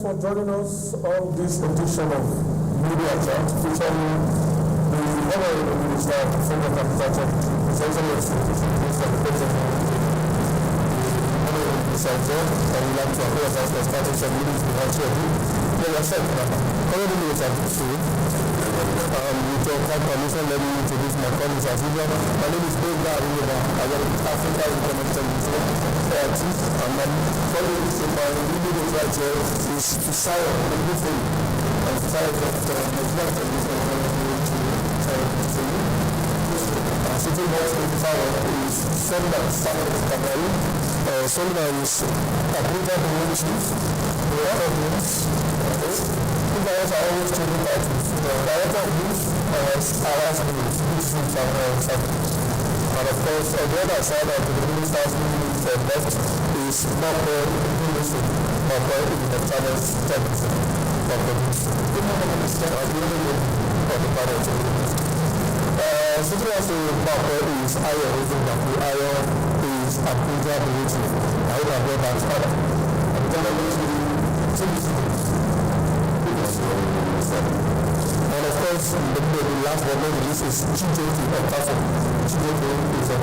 For joining us on this edition of Media Chat featuring the Honorable Minister of Former Agriculture, His Excellency Mr. President, the Honorable Minister, and we'd like to apologize for starting some meetings without you. Honorable Minister, with your kind permission, let me introduce my colleagues as usual. My name is Barr. I work with Africa International Museum, and my colleague in my video right here is to sign the new thing and sign that sitting next to the power is Sonda Cameroon. Sonda is Abuja Benin Chief. The other things, these guys are always changing titles. The director of youth is Aras Benin, and of course, on the other side of the minister's left is Barr Ministry, Barr in the channels television of the minister of the panel. Sitting also Barr is Ayo Ezenwo. Ayo is Abuja Benin. I hope I've read that further. And of course, the last but not least is Chijoki of Kafo. Chijoki is a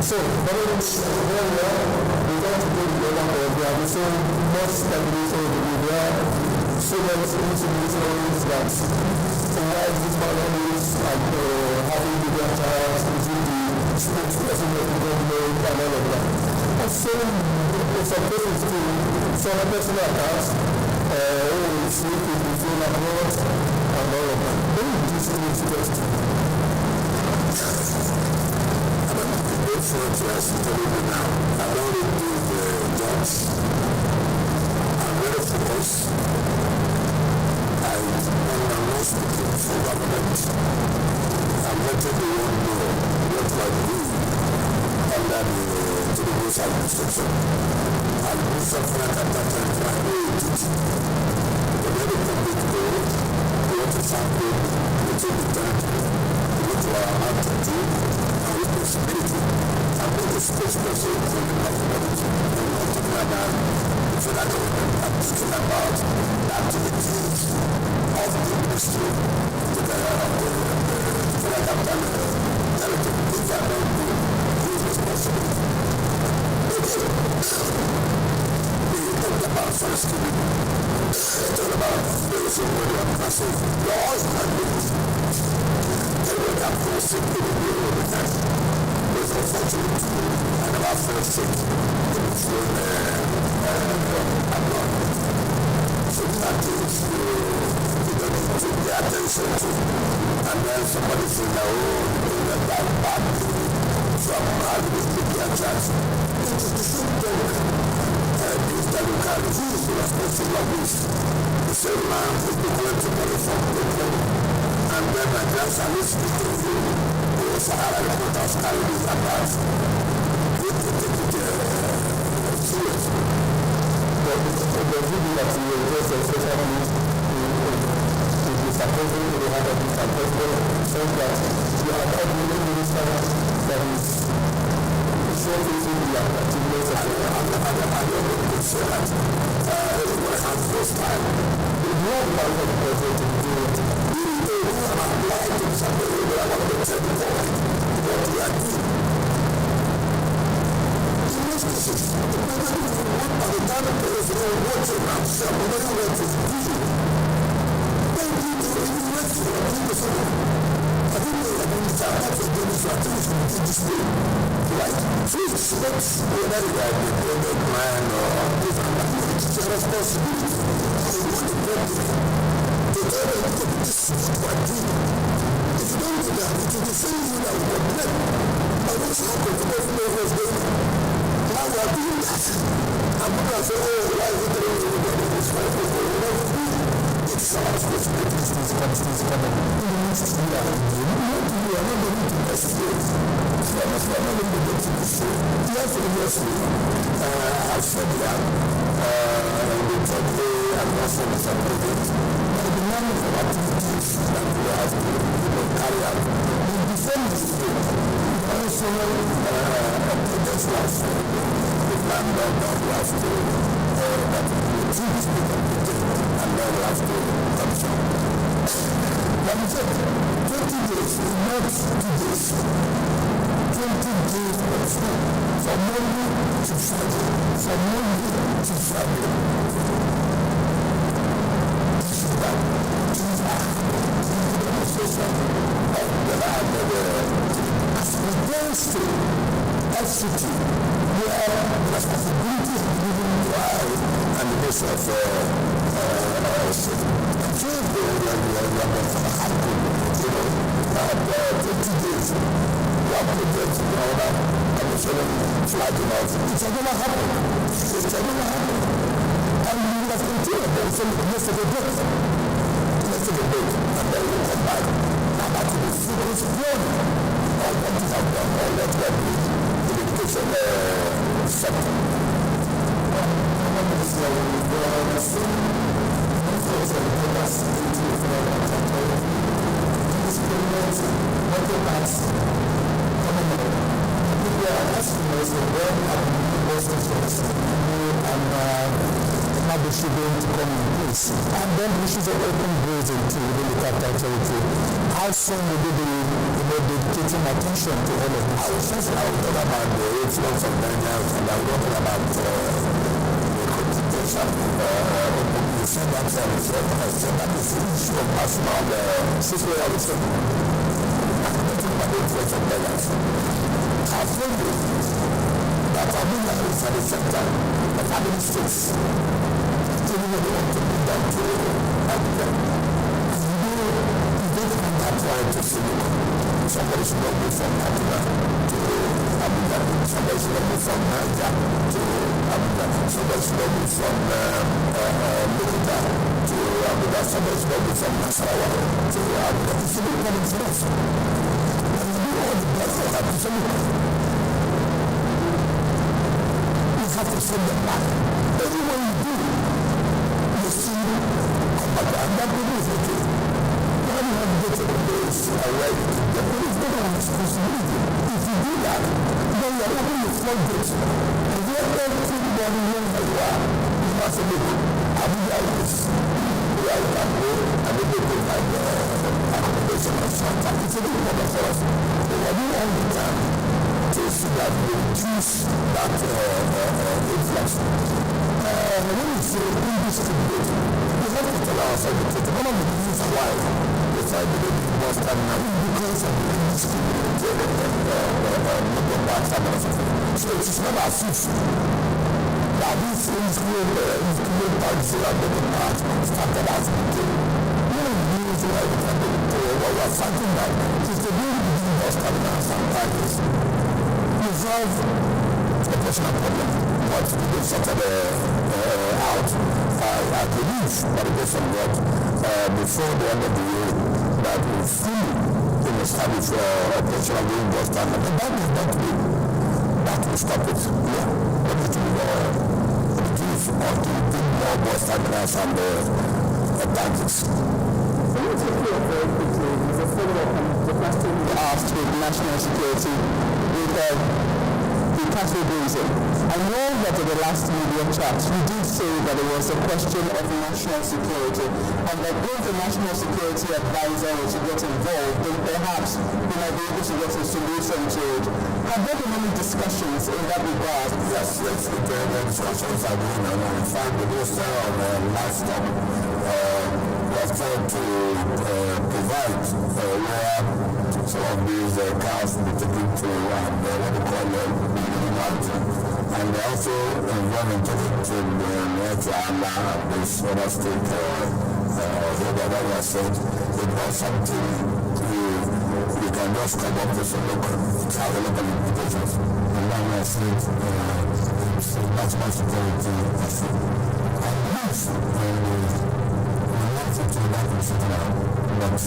so, very well, we're going to do the other we have so much stability over there, so many institutions that provide this balance and having the trials within the spokesperson of the government and all of that. And so, in some cases too, some personal accounts, free people, phone abroad, and all of that. When you do something interesting, for to us to live now. I don't do the jobs. I'm very focused. I'm not speaking for government. I'm letting the world know what I do under the Tinubu's administration. I'll do something like that and try to do it. The very public goal, we want to sample, we take the time to go to our heart to do, and responsibility. I'm not a spokesperson for the government. I'm not talking about the federal government. I'm talking about the activities of the ministry, the federal government, director. If I don't do, who is responsible? We talked about first community. We talked about the same way of council. Laws and rules. They were that first community all the time. Was unfortunate and about first sick from abroad. So that is you don't need to pay attention to. And then somebody said, oh, you're that bad from media chat. It is the same thing. This the local who is responsible of this. The same man who is going to money from the money. And then my grandson is speaking to him. Sahara reporters carry this apart. We can take it seriously. but the video that you will just especially to disappointing to the heart of this president says that you are not the only minister that is showcasing the attractiveness of the I don't know say that. Everybody has first time. you have the power of the president to do it. I'm applying to somebody who I want to tell you what we are doing. In most cases, the president will work by the time the president will watch him and say, I'm going to work his vision. Then you do it in the next year, I think it's okay. I think they're going to start that for doing this, I think it's going to be this way. Right? So it's not whether you are the government man or this and that. It's a responsibility. You want to work with it. The government will be this is what we're doing. If you don't do that, it will be same thing that we were playing. But what's happened to everyone who was going on? Now we are doing that. I'm going to say, oh, why is it that everybody is fighting for what we do? It's our responsibility. This coming. In the next year, We are not going to escape. We are not going to go to the show. Yes, obviously, I've said that in the third day and also the second day, the number of activities that we have to carry out. We defend this way. We also protest last. landlord that we have to, that we think to be completed, and then we have to commission. Like I said, 20 days is not 2 days. 20 days of school, from Monday to Friday, from Monday to Friday. This is that. Things are happening in the demonstration of the land of as regards to Fcta, where responsibilities are given to us and the base of state. I'm sure they are happen, 20 days. One project, and the children flagging out. It's never happened. It's never happened. And we have continued them saying, let's take a break. Let's take a break. And then we'll come back. And that will be focused on what we have done, or what we have done in the education sector. How they should be able to come in place. And then issues of open grazing too within the capital territory. How soon will they be dedicating attention to all of this? I was just talk about the influence of Nigerians, and I'm talking about the constitution. You said that that is the issue of national security. I'm talking about the influence of Nigerians. I've told you that Abuja is at the center of having states. Even when they want to put down to Abuja, you don't find that right to see somebody should not be from Abuja to Abuja. Somebody should not be from Niger to Abuja. Somebody should not be from Lokoja to Abuja. Somebody should not be from Nasarawa to Abuja. It's a bit common sense. And you do all the best for that. You have to send them back. Everywhere you do, you see, and that people is okay. When you have to get to the place already, the police don't have responsibility. If you do that, then you are opening the floodgates. And then everybody knows that you must say, look, Abuja is where you can go, and then they provide accommodation and shelter. It's a big problem for us. They are doing all the time to see that we reduce that influx. When we say indiscriminate, we have to tell ourselves that one of the reasons why they try to do more stamina is because of the indiscriminate so it is not as if that these indiscriminate policies are getting out started as we did. One of the reasons why we can do what we are fighting now is to really begin more stamina and practice. Resolve a personal problem, but we don't sort of out. I believe, by the grace of God, before the end of the year, that we fully establish operation of doing bus standard. And that is not me. That will stop it. Yeah. But it will reduce or to bring more bus standards and taxes. So let's take care very quickly. There's a follow-up on the question you asked with national security with the cattle grazing. I know that in the last media chat you did say that it was a question of national security and that if the national security advisor was to get involved, then perhaps we might be able to get a solution to it. Have there been any discussions in that regard? Yes, the discussions are going on. In fact, the minister of livestock was trying to provide where some of these cows will be taken to what we call and they also involved in talking to the other state that was said it was something you can just come up with some local implications. And now I said it's national security issue. I believe we want to do that in Sudan, but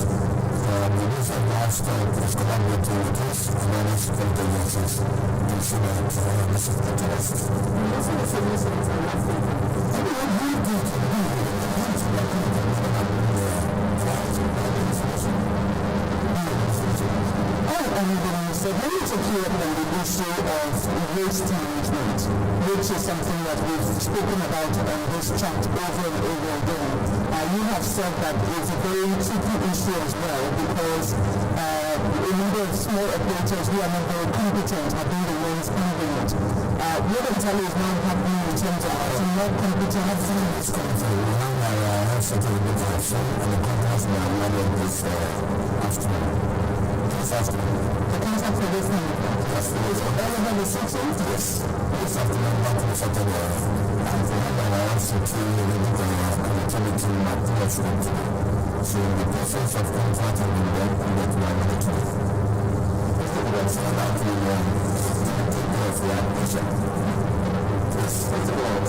the reason livestock is collaborating with us and other security agencies to see that this is the case. So let me take you up on the issue of wastage enforcement, which is something that we've spoken about on this chat over and over again. You have said that it's a very tricky issue as well because a number of small operators who are not very competent have been the ones handling it. What exactly is now happening in terms of having more competent this country? I have certain information and the contracts were awarded this afternoon. The contract for this thing? Yes. Is it all over the section? Yes. This afternoon, not to Saturday. And for I also to connectivity materials today. So the process of contracting will be done and that we are ready to do. That's about the take care of the application. Yes, it's about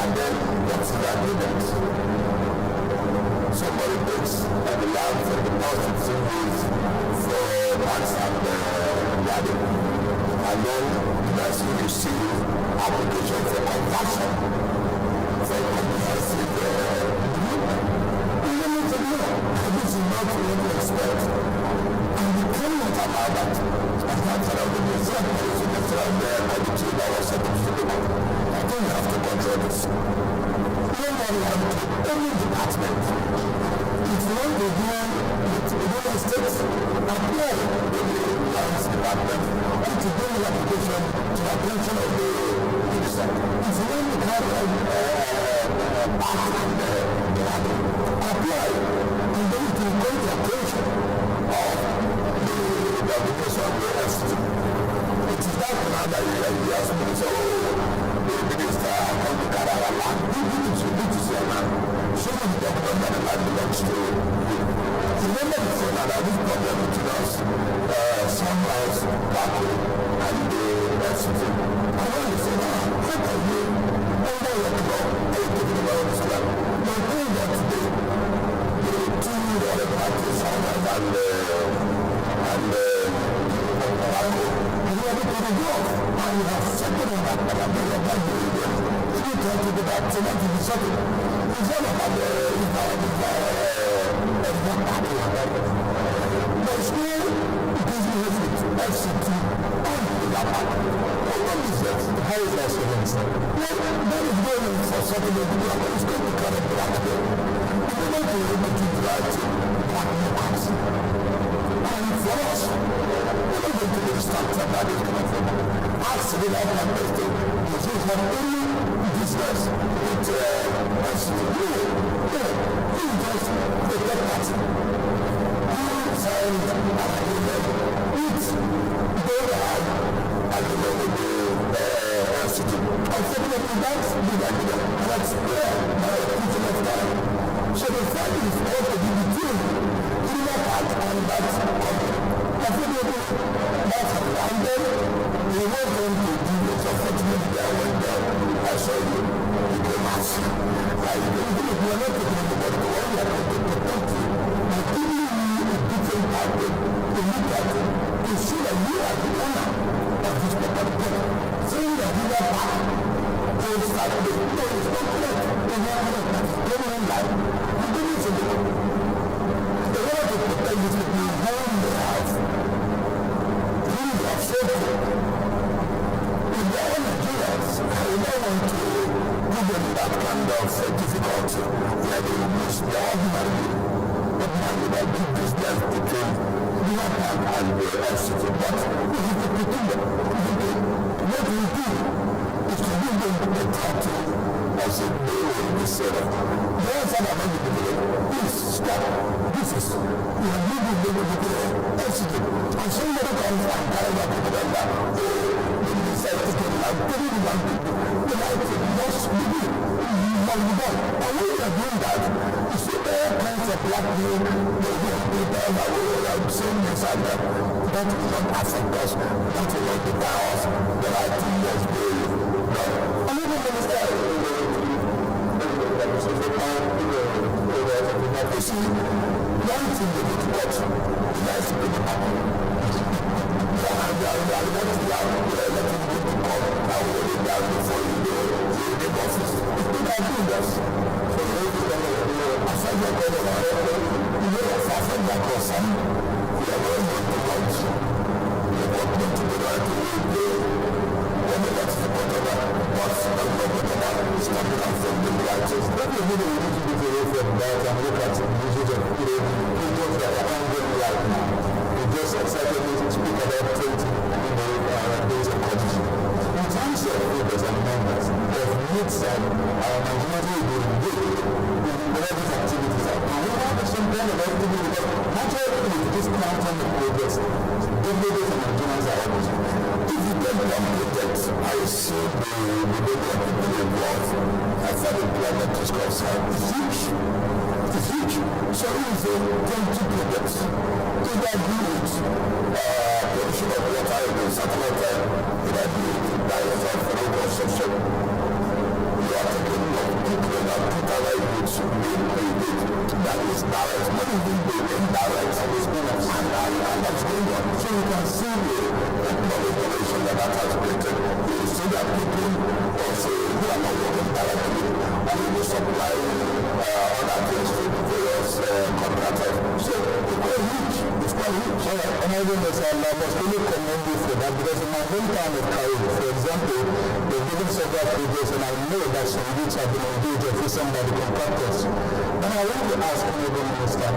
and then what's the agreement? application for conversion for comprehensive even if you know this is not what you expect. And the comment about that, as much as the result is in the thread there, I would say that was something to do. I think you have to control this. Nobody have to, any department, if you want to do real estate, apply to the lands department and to do the application to the attention of the minister. If you want to have a park and apply, and then it will go to the attention of the application of the institute. It is that now that you ask me, so the minister come to carry our land. This is your land. Show me the document that the land belongs to you. Remember before now that this problem between us, Sunrise, Barr, and the institute. I want to say now, how can you, under your law, are you talking about this land? But doing that today, the two other parties, Sunrise and Barr, you have to do the job, and you have settled on that, and you have to do it. You can't do that, so that you be settled. It's all about the but still, business with Fcta and the Barr. What is that? How is that so? Well, that is going for something that you are going to cut a black bill. You are not able to write black marks. And for us, we're not going to be structured that is coming from. Ask the life and birthday. This is not any business with Fcta. You just the third party. You signed an agreement with Barr with the Fcta. Unfortunately, that's the agreement. That's where my opinion of time. So the fact is all to be between inner part and that company. Unfortunately, that's happened. And then we were going to do this. Unfortunately, I went down. I saw you. You came out. Like, even if you are not taking anybody to one, you are going to protect you. But giving you a different pathway to look at it, to see that you are the owner of this property. Saying that you are back, to start with, no, it's not correct. It's not correct. It's not right. You don't need to do it. They want to protect this with the home they have. Who they have sold for. If they are Nigerians, I don't want to give them that kind of difficulty where they will lose their ordinary that big business between the Barr and the Fcta. But we have to protect them. What we do is to give them the title as a bill in the Senate. The answer that I'm going to give is stop. This is, we are moving them with the Fcta. And somebody comes and carries out the that they decide to get like 31 people. The life must be done. And when we are doing that, you see all kinds of black people, people that will saying this and that. That will not affect us. That will not deter us. The right thing was very done. And even minister, you see, one thing they need to watch, the nice people happen. And they are letting down, they are letting people come and hold it down before you go to the office. People are doing this. So you need to tell them, I said you're going to you know, if I said that person, you are going to lunch. You want them to be right to you. When they let the whatever, what's the whatever, standing out from the righteous. Let me really need to be away from that and look at the usage of people that are ongoing right now. Just excited to speak about 20 days of competition. In terms of figures and numbers of needs and our Nigerians will be engaged in whatever these activities are. And we have some kind of activity because naturally with this counting the progress, every day the Nigerians are always. If you get one project, I see the number of people involved as far as employment is concerned. It's huge. It's huge. So it is a 20 projects. If I do it, production of water in the satellite, if I do it, dialogue for the consumption, you are taking of people that total lives that is direct, not even the indirect, and that's going on. So you can see the economic relation that has created. You see the are people also who are not working directly, and we will supply other things to various contractors. So it's quite huge. It's quite huge. And I think I must really commend you for that, because in my hometown of Cairo, for example, they've given several projects, and I know that some youths have been engaged or facing by the contractors. And I want to ask you, Minister,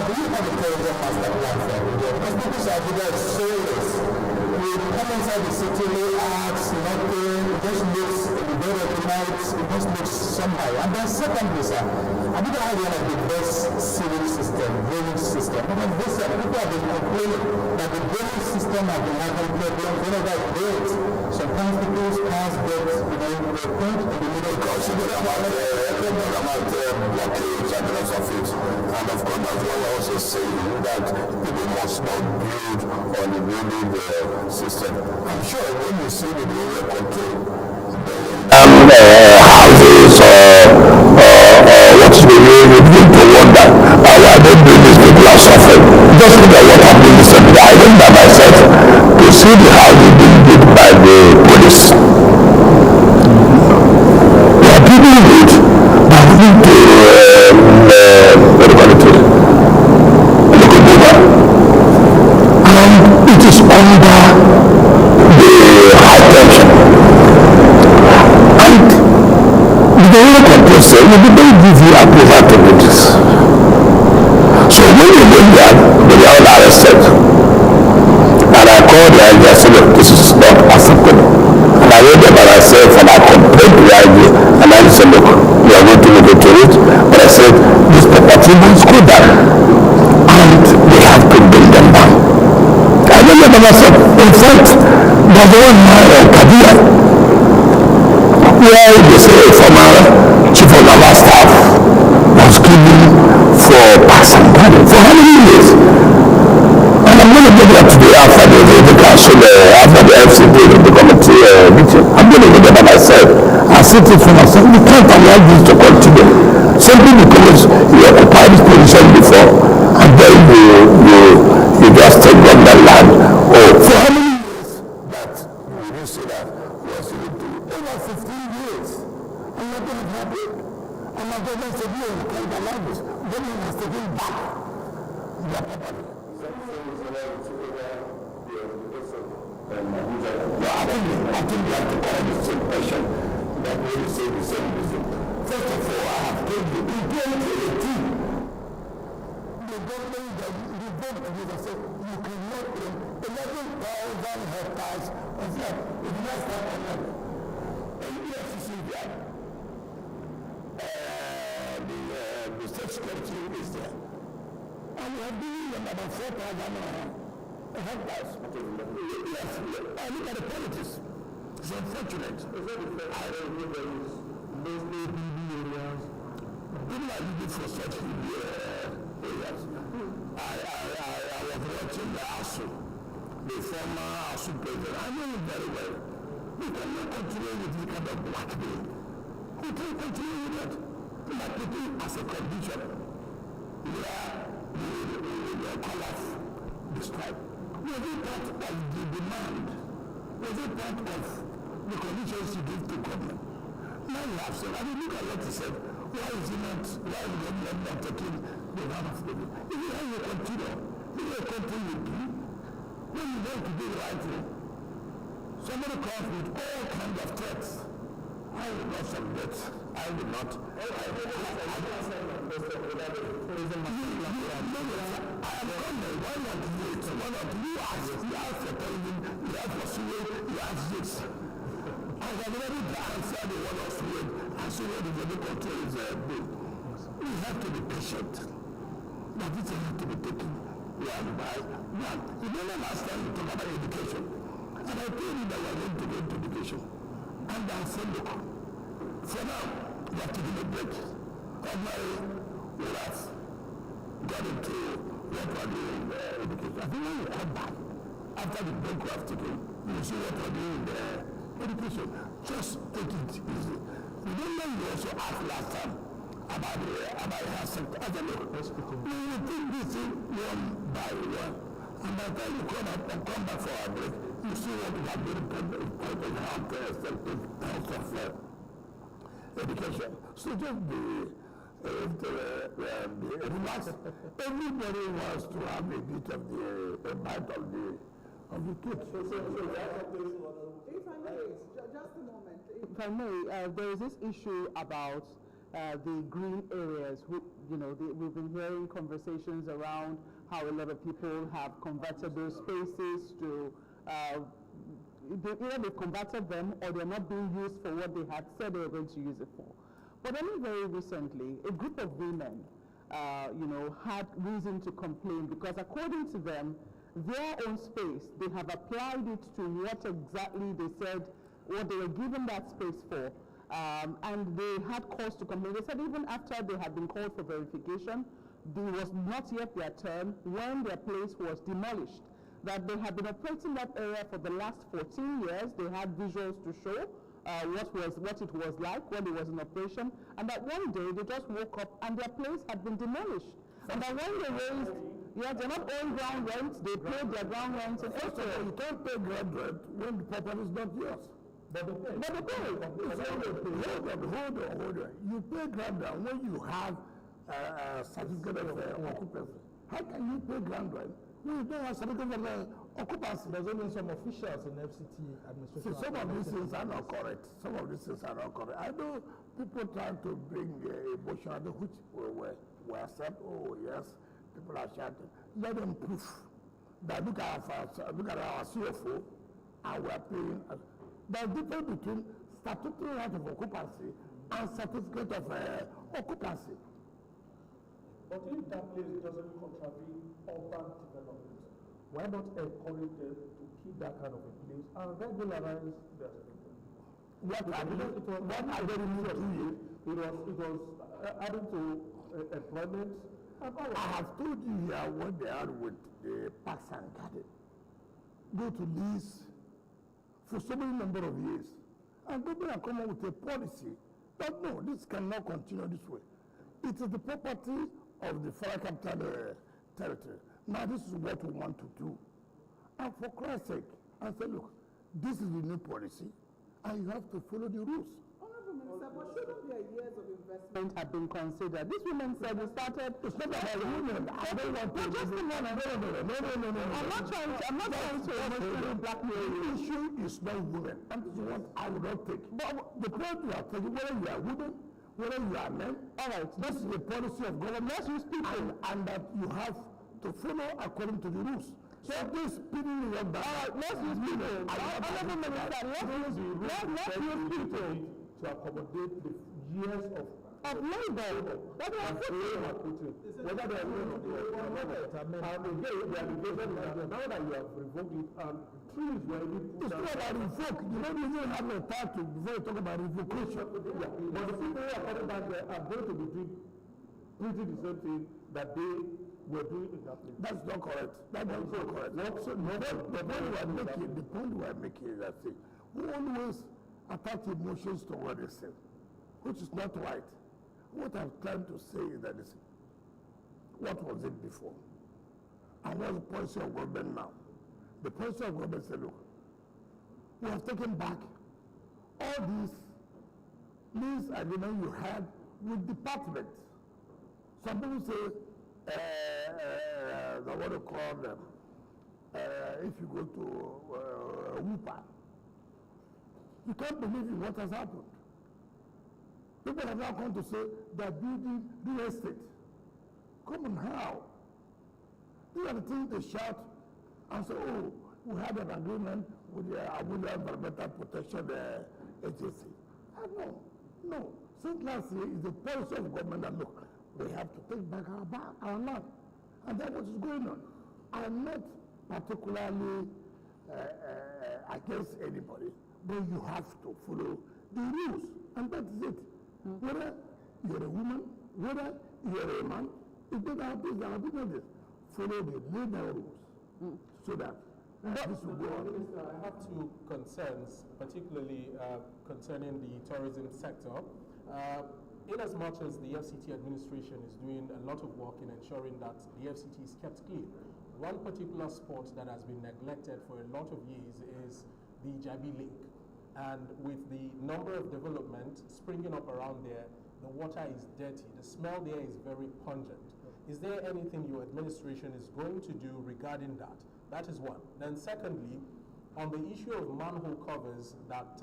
do you have a tourism master plan for Abuja? Because people say Abuja is soulless. We come inside the city, no arts, nothing, it just looks the dead of the night, it just looks somehow. And then secondly, sir, Abuja has one of the best sewage system, drainage system. Because this people have been complaining that the drainage system has been having problems whenever it rains. Sometimes people's cars get, they're quenched in the middle. Because you know about blockage and the rest of it. And of course, that's why I also say that people must not build on the building system. I'm sure when you see the area control, houses what's the way we begin to wonder why they do this, people are suffering. Just look at what happened recently. I went by myself to see the houses being built by the police. There are people who do it, but we need to look over. And it is under the high tension. And the area control said, we don't give you approval to do this. So when you went there, they were all arrested. And I called the IG and said, look, this is not acceptable. And I went there by myself and I complained to the IG, and I said, look, we are going to look into it. But I said, this property must go down. And we have to bring them down. I went there by myself. In fact, there's one man, Kabia, where they say a former chief of our staff was given for Pakistan for how many years? And I'm going to go there today after the council, after the Fcta, the committee meeting. I'm going to go there by myself and sit it for myself. We can't allow this to continue. Simply because you occupied this position before, and then you just take on that land. Oh, for how many years? That you didn't say that was over 15 years. And nothing has happened. And my government said, no, you can't allow this. Government has taken back their property. I think we have to call the same question that we will say the same reason. First of all, I have told you, in 2018, the government that revoked the said you cannot bring 11,000 hectares of land. It must have a land. And yes, you see that the state security is there. And we have given them about 4,000 hectares. Yes, I look at the politics. It's unfortunate. I don't know there is mostly BB areas. People are looking for such areas. I was watching the ASU, the former ASU president. I know him very well. We cannot continue with this kind of blackmail. We can't continue with that. Like putting as a condition where the colors described. Was it part of the demand? Was it part of the conditions you give to government? Now you have said, I mean, look at what he said. Why is the government not taking the land of the people? If you have a continue, if you continue to do, when you want to do the right thing, somebody comes with all kinds of threats. I will not submit. I will not. I am coming. Why not wait? Why not? You ask for television, you ask for sewage, you ask this. I have already answered the one of sewage, and sewage is the control is big. We have to be patient. But this has to be taken one by one. You know, last time we talked about education. And I told you that we are going to go into education. And I said, look, for now, we have to give a break. Ordinary will have got into what we are doing in education. I think when you come back, after the break we have taken, you will see what we are doing in education. Just take it easy. We don't know you also asked last time about the health sector. I said, look, we will take this thing one by one. And by the time you come up and come back for our break, You see what we have been quite hard effective health of education. So just be relax. Everybody wants to have a bit of a bite of the cake. If I may, just a moment. If I may, there is this issue about the green areas. We've been hearing conversations around how a lot of people have converted those spaces to either they've converted them or they're not being used for what they had said they were going to use it for. But only very recently, a group of women, had reason to complain because according to them, their own space, they have applied it to what exactly they said, what they were given that space for, and they had cause to complain. They said even after they had been called for verification, it was not yet their turn when their place was demolished. That they had been operating that area for the last 14 years. They had visuals to show what it was like when it was in operation, and that one day they just woke up and their place had been demolished. And that when they raised, they're not owing ground rent, they paid their ground rent in April. You can't pay ground rent when the property is not yours. But they pay. Hold on. You pay ground rent when you have a certificate of occupancy. How can you pay ground rent when you don't have certificate of occupancy? There's only some officials in Fcta administration. Some of these things are not correct. I know people trying to bring emotion, which were said, oh yes, people are shouting. Let them prove that look at our CFO and we are paying. There's a difference between statutory right of occupancy and certificate of occupancy. But if that place doesn't contravene urban development, why not encourage them to keep that kind of a place and regularize their status? What are they doing to you? It was adding to employment. I have told you here what they are with the parks and garden. Go to lease for so many number of years. And government come up with a policy that no, this cannot continue this way. It is the property of the federal capital territory. Now this is what we want to do. And for Christ's sake, I say, look, this is the new policy, and you have to follow the rules. Honorable Minister, but shouldn't their years of investment have been considered? These women said they started. It's not about women. I don't want to. Just a moment. No. I'm not trying to emotionally blackmail you. The issue is not women. And this is what I would not take. But the point you are taking, whether you are women, whether you are men, all right, this is the policy of government. Let's use people, and that you have to follow according to the rules. So this people are bad. All right, let's use people. Honorable Minister, let's use people to accommodate the years of labor. What are putting? Whether they are women or they are men. And again, the allegation is now that you have revoked it, and trees were even put down. It's not about revoke. You don't even have a title before you talk about revocation. But the people who are coming back there are going to be doing pretty the same thing that they were doing in that place. That's not correct. That's not correct. The point we are making is that we always attach emotions to what they say, which is not right. What I'm trying to say is that what was it before? And what's the policy of government now? The policy of government said, look, we have taken back all these lease agreements you had with departments. Some people say, what do you call them? If you go to WUPA, you can't believe in what has happened. People have now come to say they're building real estate. Come on, how? These are the things they shout and say, oh, we had an agreement with the Abuja Environmental Protection Agency. No. Since last year, it's the policy of government that, look, we have to take back our land. And that's what is going on. I'm not particularly against anybody, but you have to follow the rules. And that is it. Whether you're a woman, whether you're a man, if they have this, follow the legal rules so that this will go on. Minister, I have two concerns, particularly concerning the tourism sector. In as much as the Fcta administration is doing a lot of work in ensuring that the Fcta is kept clean, one particular spot that has been neglected for a lot of years is the Jabi Lake. And with the number of development springing up around there, the water is dirty. The smell there is very pungent. Is there anything your administration is going to do regarding that? That is one. Then secondly, on the issue of manhole covers that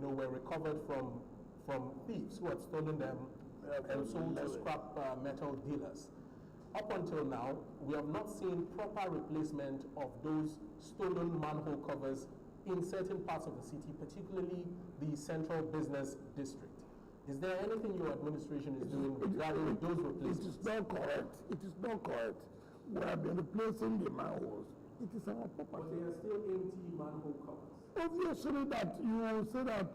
were recovered from thieves who had stolen them and sold to scrap metal dealers. Up until now, we have not seen proper replacement of those stolen manhole covers in certain parts of the city, particularly the central business district. Is there anything your administration is doing regarding those replacements? It is not correct. It is not correct. We have been replacing the manholes. It is our property. But they are still empty manhole covers. Obviously that you will say that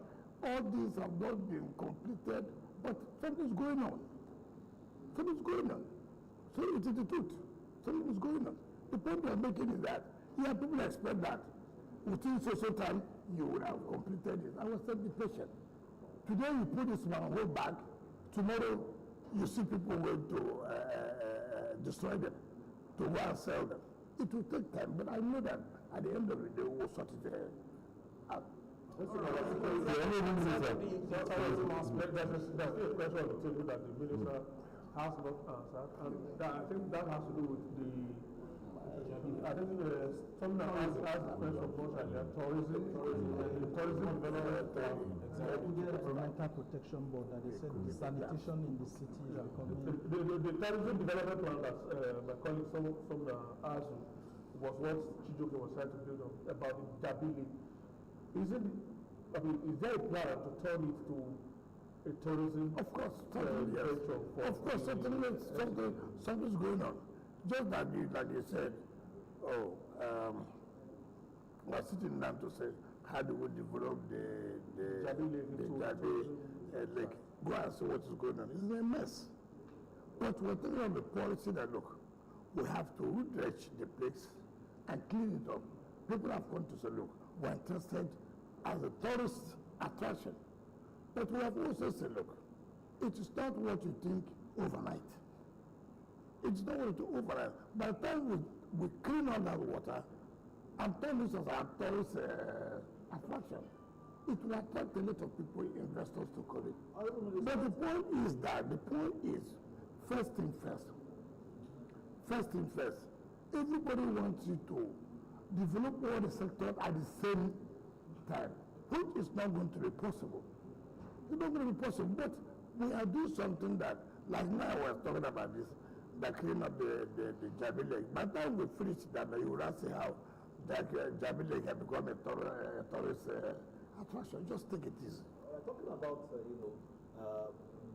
all these have not been completed, but something is going on. Something is going on. So it is the truth. Something is going on. The point we are making is that, yeah, people expect that within so time you will have completed it. I will say be patient. Today you put this manhole back, tomorrow you see people going to destroy them, to go and sell them. It will take time, but I know that at the end of the day we will sort it out. There's a question on the table that the minister has not answered, and I think that has to do with something that has the question much earlier, tourism development. Environmental Protection Board that they said the sanitation in the city is becoming... The tourism development plan that my colleague from the ASU was what Chijoke was trying to build on about the Jabi Lake. Is there a plan to turn it to a tourism? Of course, certainly, yes. Of course, certainly something's going on. Just like you said, we're sitting down to say, how do we develop the Jabi Lake? Go and see what is going on. It's a mess. But we're thinking of the policy that, look, we have to re-dredge the place and clean it up. People have come to say, look, we're interested as a tourist attraction. But we have also said, look, it is not what you think overnight. It's not what you overnight. By the time we clean all that water and turn this as our tourist attraction, it will attract a lot of people, investors to come in. But the point is, first thing first. First thing first. Everybody wants you to develop all the sectors at the same time, which is not going to be possible. It's not going to be possible, but we are doing something that, like now we're talking about this, the clean up the Jabi Lake. By the time we finish that, you will see how that Jabi Lake has become a tourist attraction. Just take it easy. Talking about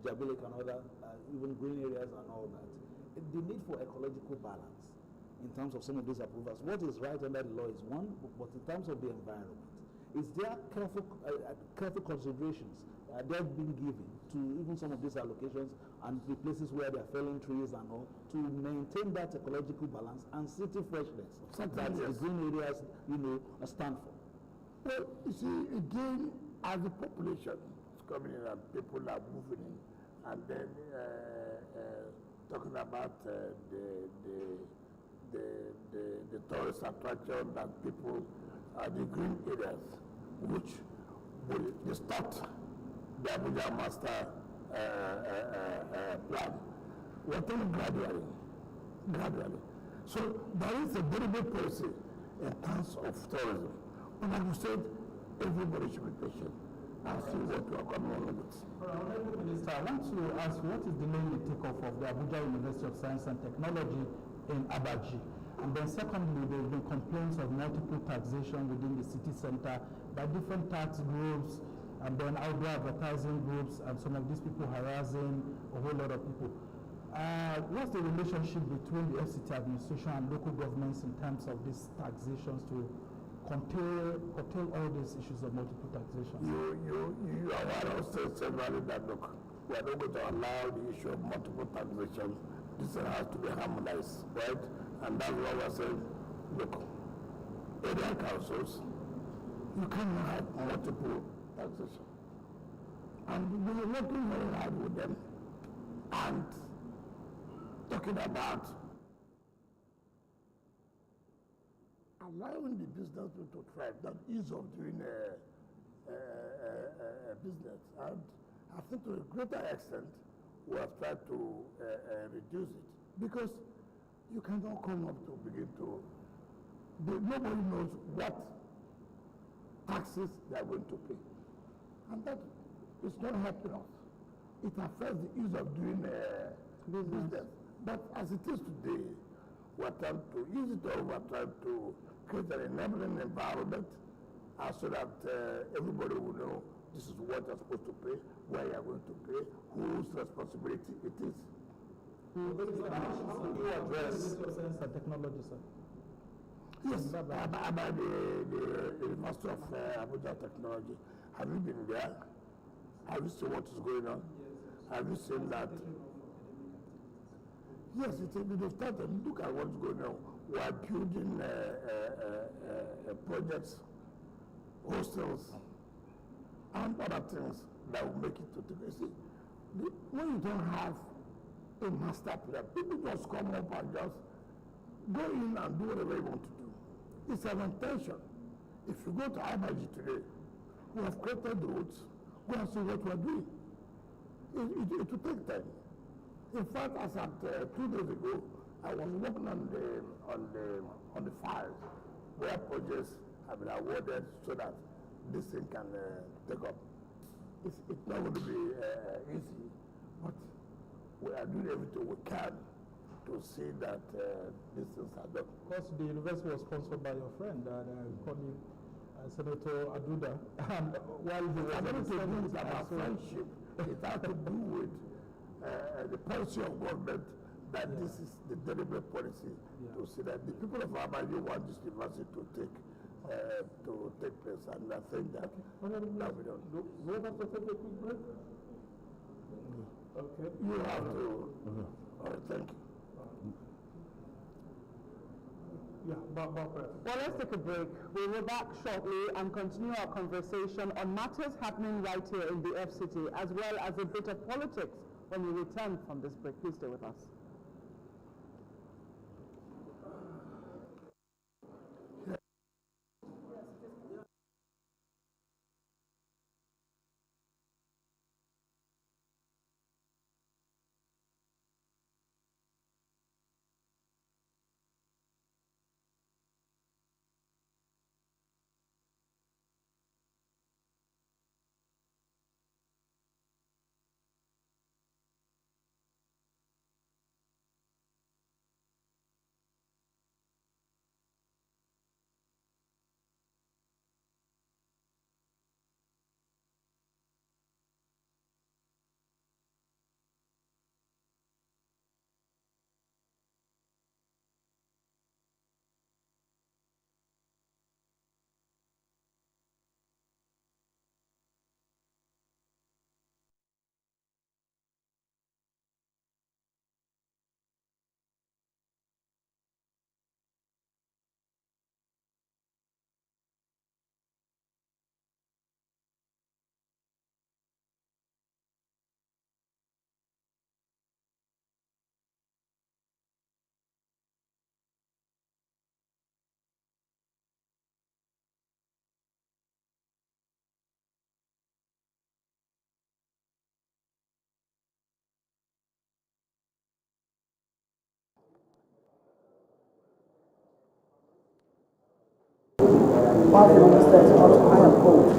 Jabi Lake and other even green areas and all that, the need for ecological balance in terms of some of these approvals. What is right under the law is one, but in terms of the environment, is there careful considerations they're being given to even some of these allocations and the places where they're felling trees and all to maintain that ecological balance and city freshness that the green areas stand for? Well, you see, again, as the population is coming in and people are moving in, and then talking about the tourist attraction that people the green areas, which will distort the Abuja master plan. We're talking gradually. So there is a very good policy in terms of tourism. But like you said, everybody should be patient and see what we are coming on with. Honorable Minister, I want to ask, what is delaying the takeoff of the Abuja University of Science and Technology in Abaji? And then secondly, there have been complaints of multiple taxation within the city center by different tax groups and then outdoor advertising groups, and some of these people harassing a whole lot of people. What's the relationship between the Fcta administration and local governments in terms of these taxations to curtail all these issues of multiple taxation? You are one of the several that, look, we are not going to allow the issue of multiple taxation. This has to be harmonized, right? And that's why we're saying, look, area councils, you cannot have multiple taxation. And we are working very hard with them and talking about allowing the business to thrive, that ease of doing a business. And I think to a greater extent, we have tried to reduce it because you cannot come up to begin to, nobody knows what taxes they are going to pay. And that is not helping us. It affects the ease of doing business. But as it is today, we are trying to ease it all, we are trying to create an enabling environment so that everybody will know this is what you're supposed to pay, where you're going to pay, whose responsibility it is. How do you address science and technology, sir? Yes, about the University of Abuja Technology. Have you been there? Have you seen what is going on? Have you seen that? Yes, they've started. Look at what's going on. We are building projects, hostels, and other things that will make it to the. See, when you don't have a master plan, people just come up and just go in and do whatever you want to do. It's an intention. If you go to Abaji today, we have created roads. Go and see what we're doing. It will take time. In fact, as at 2 days ago, I was working on the files where projects have been awarded so that this thing can take up. It's not going to be easy, but we are doing everything we can to see that these things are done. Of course, the university was sponsored by your friend, colleague, Senator Aduda. And while he was to do with our friendship, it has to do with the policy of government that this is the deliberate policy to see that the people of Abaji want this university to take place, and I think that that we don't. We have to take a quick break. Okay. You have to. All right, thank you. Yeah, Barr. Well, let's take a break. We'll be back shortly and continue our conversation on matters happening right here in the Fcta, as well as a bit of politics when we return from this break. Please stay with us.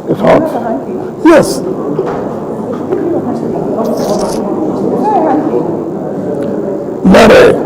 It's hot. Yes. Mary.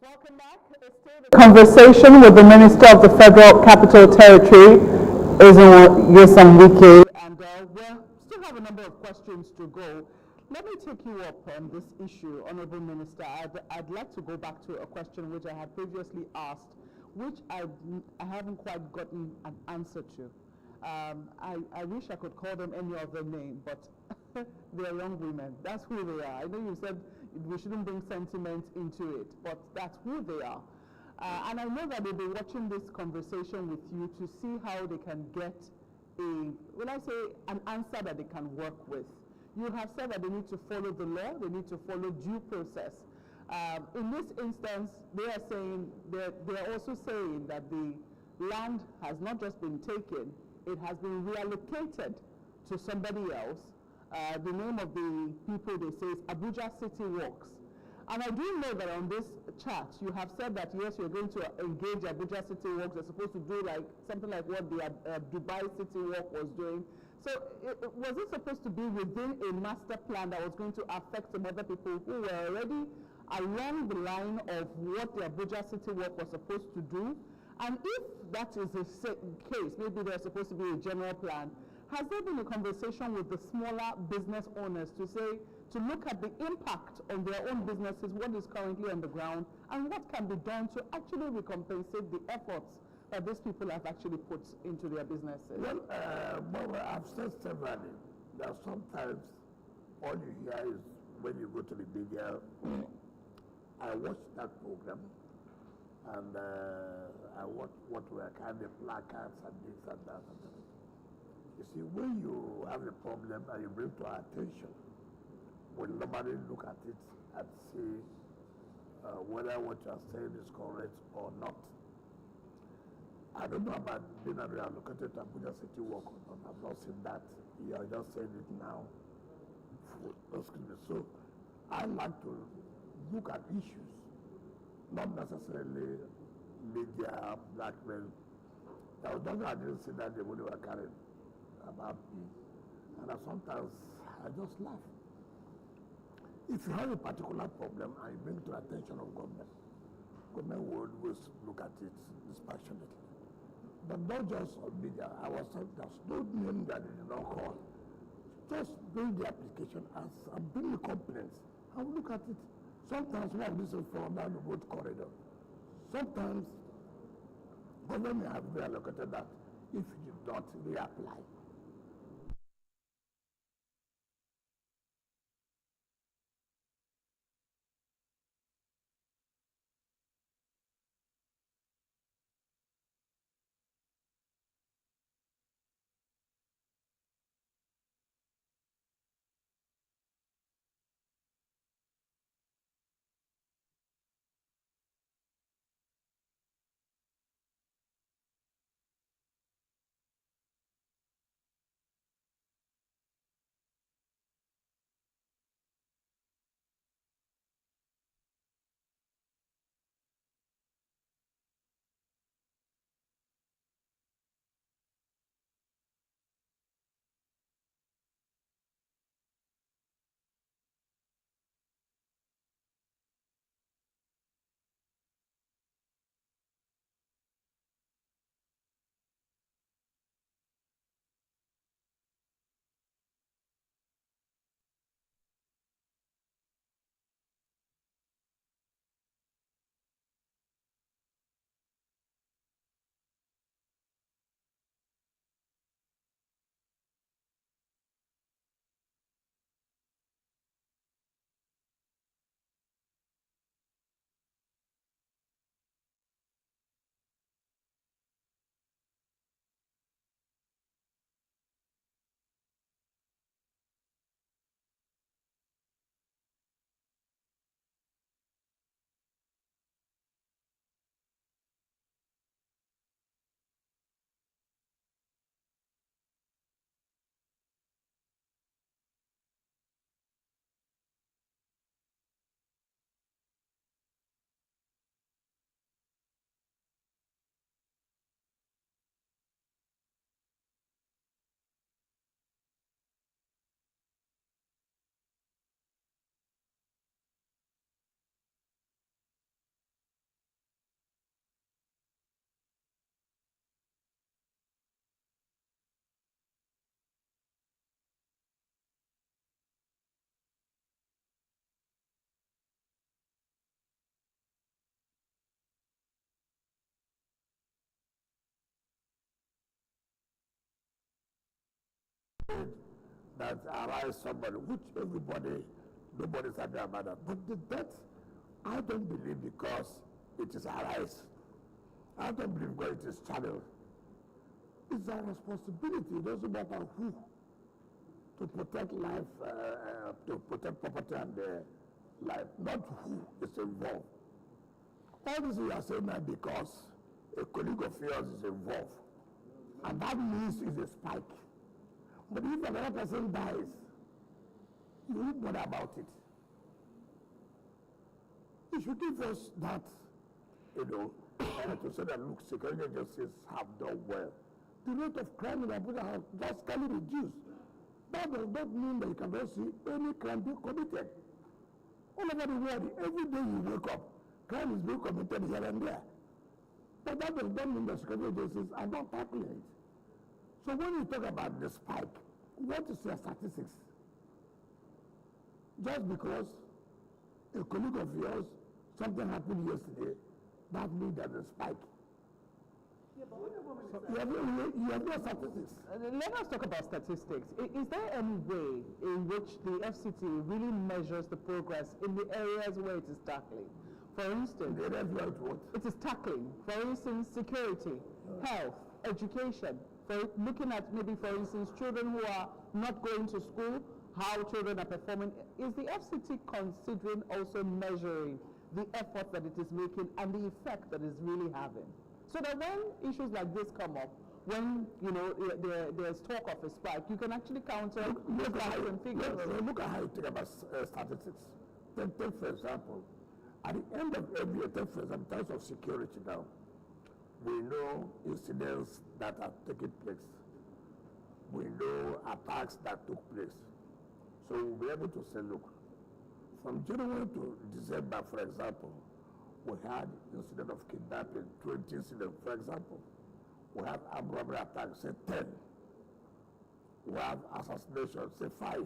Welcome back. It's still the conversation with the Minister of the Federal Capital Territory, Ezenwo, Wike, and we still have a number of questions to go. Let me take you up on this issue, Honorable Minister. I'd like to go back to a question which I had previously asked, which I haven't quite gotten an answer to. I wish I could call them any other name, but they're young women. That's who they are. I know you said we shouldn't bring sentiment into it, but that's who they are. And I know that they'll be watching this conversation with you to see how they can get an answer that they can work with. You have said that they need to follow the law, they need to follow due process. In this instance, they're also saying that the land has not just been taken, it has been reallocated to somebody else. The name of the people, they say, is Abuja City Works. And I do know that on this chat, you have said that, yes, you're going to engage Abuja City Works. They're supposed to do something like what the Dubai City Work was doing. So was it supposed to be within a master plan that was going to affect some other people who were already along the line of what the Abuja City Work was supposed to do? And if that is the case, maybe there's supposed to be a general plan, has there been a conversation with the smaller business owners to look at the impact on their own businesses, what is currently on the ground, and what can be done to actually recompensate the efforts that these people have actually put into their businesses? Well, I've said severally that sometimes all you hear is when you go to the media. I watched that program, and I watched what were kind of placards and this and that. You see, when you have a problem and you bring to our attention, we'll normally look at it and see whether what you are saying is correct or not. I don't know about being reallocated to Abuja City Work or not. I've not seen that. You are just saying it now. Excuse me. So I like to look at issues, not necessarily media, blackmail. There was nothing I didn't see that they were carrying about me. And sometimes I just laugh. If you have a particular problem and you bring it to the attention of government will always look at it dispassionately. But not just on media. I was told there's no name that they did not call. Just bring the application and bring the complaints. I will look at it. Sometimes one of these is from down the road corridor. Sometimes government may have reallocated that if you did not reapply. said that arrest somebody, which nobody's happy about that. But the death, I don't believe because it is arrest. I don't believe because it is channel. It's our responsibility, it doesn't matter who, to protect life, to protect property and life, not who is involved. All this we are saying now because a colleague of yours is involved. And that means it's a spike. But if another person dies, you won't bother about it. You should give us that, to say that, look, security agencies have done well. The rate of crime in Abuja has drastically reduced. That does not mean that you cannot see any crime being committed. All over the world, every day you wake up, crime is being committed here and there. But that does not mean that security agencies are not tackling it. So when you talk about the spike, what is your statistics? Just because a colleague of yours, something happened yesterday, that means there's a spike. Yeah, but You have no statistics. let us talk about statistics. Is there any way in which the FCT really measures the progress in the areas where it is tackling? For instance, The areas where what? it is tackling, for instance, security, health, education, for looking at maybe, for instance, children who are not going to school, how children are performing. Is the FCT considering also measuring the effort that it is making and the effect that it's really having? So that when issues like this come up, when there's talk of a spike, you can actually counter Look at how and figures. look at how you think about statistics. Take for example, at the end of every year, take for example, in terms of security now, we know incidents that are taking place. We know attacks that took place. So we'll be able to say, look, from January to December, for example, we had incident of kidnapping, 20 incidents, for example. We have armed robbery attacks, say 10. We have assassination, say 5.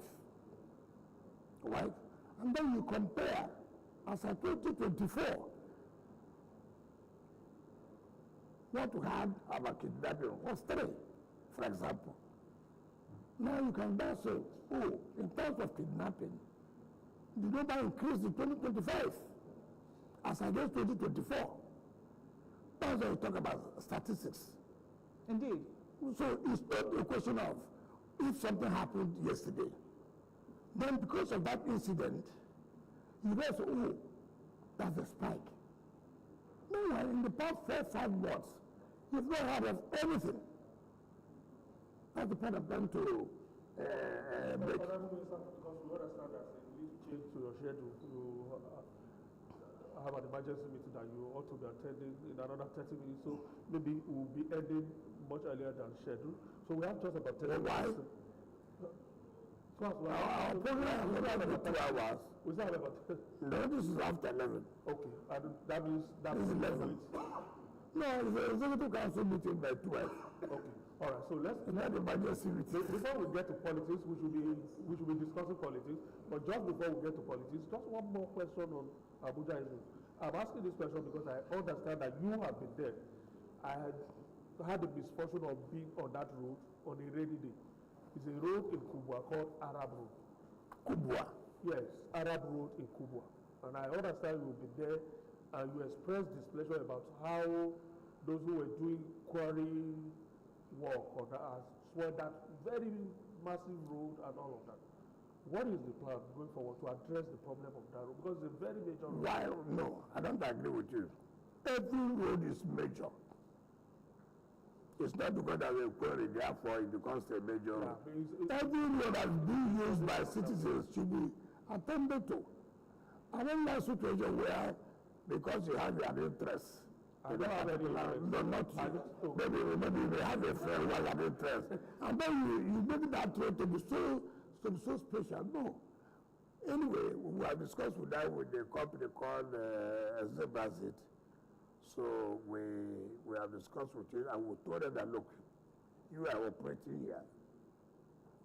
Right? And then you compare, as at 2024, what we had about kidnapping was 3, for example. Now you can then say, oh, in terms of kidnapping, the number increased in 2025 as against 2024. That's why we talk about statistics. Indeed. So it's not a question of if something happened yesterday, then because of that incident, you guys say, oh, that's a spike. No, in the past 4-5 months, you've not heard of anything. That's the point I'm trying to make. Because we understand that you need to change to your schedule. You have an emergency meeting that you ought to be attending in another 30 minutes. So maybe we'll be ending much earlier than scheduled. So we have just about 10 minutes. Why? So Our program is not about 2 hours. We still have about 10. No, this is after 11. Okay, and that means that This is is 11. No, it's the executive council meeting by 12. Okay, all right. So let's. It's not emergency meeting. Before we get to politics, we should be discussing politics. But just before we get to politics, just one more question on Abuja issues. I'm asking this question because I understand that you have been there. I had the misfortune of being on that road on a rainy day. It's a road in Kubwa called Arab Road. Kubwa. Yes, Arab Road in Kubwa. And I understand you've been there and you expressed displeasure about how those who were doing quarry work on that swore that very massive road and all of that. What is the plan going forward to address the problem of that road? Because it's a very major road. Why? No, I don't agree with you. Every road is major. It's not because there's a quarry, therefore it becomes a major road. Every road that's being used by citizens should be attended to. I don't like situation where, because you have an interest, I don't have any interest. no, not you. Maybe you have a friend who has an interest. And then you make that road to be so special. No. Anyway, we have discussed with that with the company called Ezenwo. So we have discussed with you and we told them that, look, you are operating here.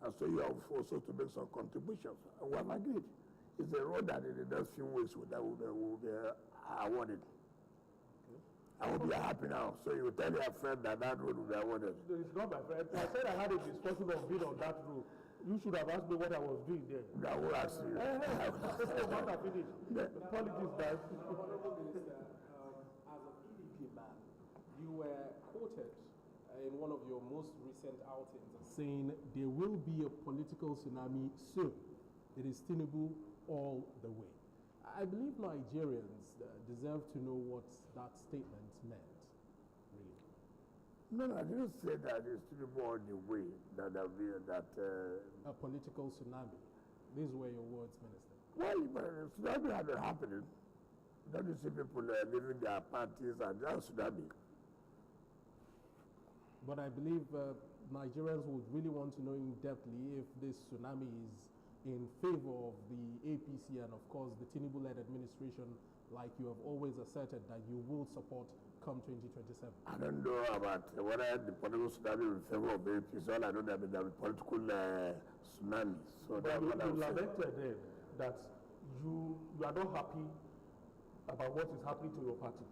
And so you have also to make some contributions. And we have agreed. It's a road that in the next few weeks that will be awarded. I hope you're happy now. So you tell your friend that that road will be awarded. It's not my friend. I said I had a discussion of being on that road. You should have asked me what I was doing there. I will ask you. Not finished. Politics, guys. Honorable Minister, as a PDP man, you were quoted in one of your most recent outings as saying there will be a political tsunami soon. It is Tinubu all the way. I believe Nigerians deserve to know what that statement meant, really. No, I didn't say that it's Tinubu all the way, that there will be that... A political tsunami. These were your words, Minister. Well, tsunami had been happening. Don't you see people leaving their parties and just tsunami? But I believe Nigerians would really want to know in depthly if this tsunami is in favor of the APC and, of course, the Tinubu-led administration, like you have always asserted that you will support come 2027. I don't know about whether the political tsunami in favor of APC. All I know that there will be political tsunami. So but you lamented then that you are not happy about what is happening to your party.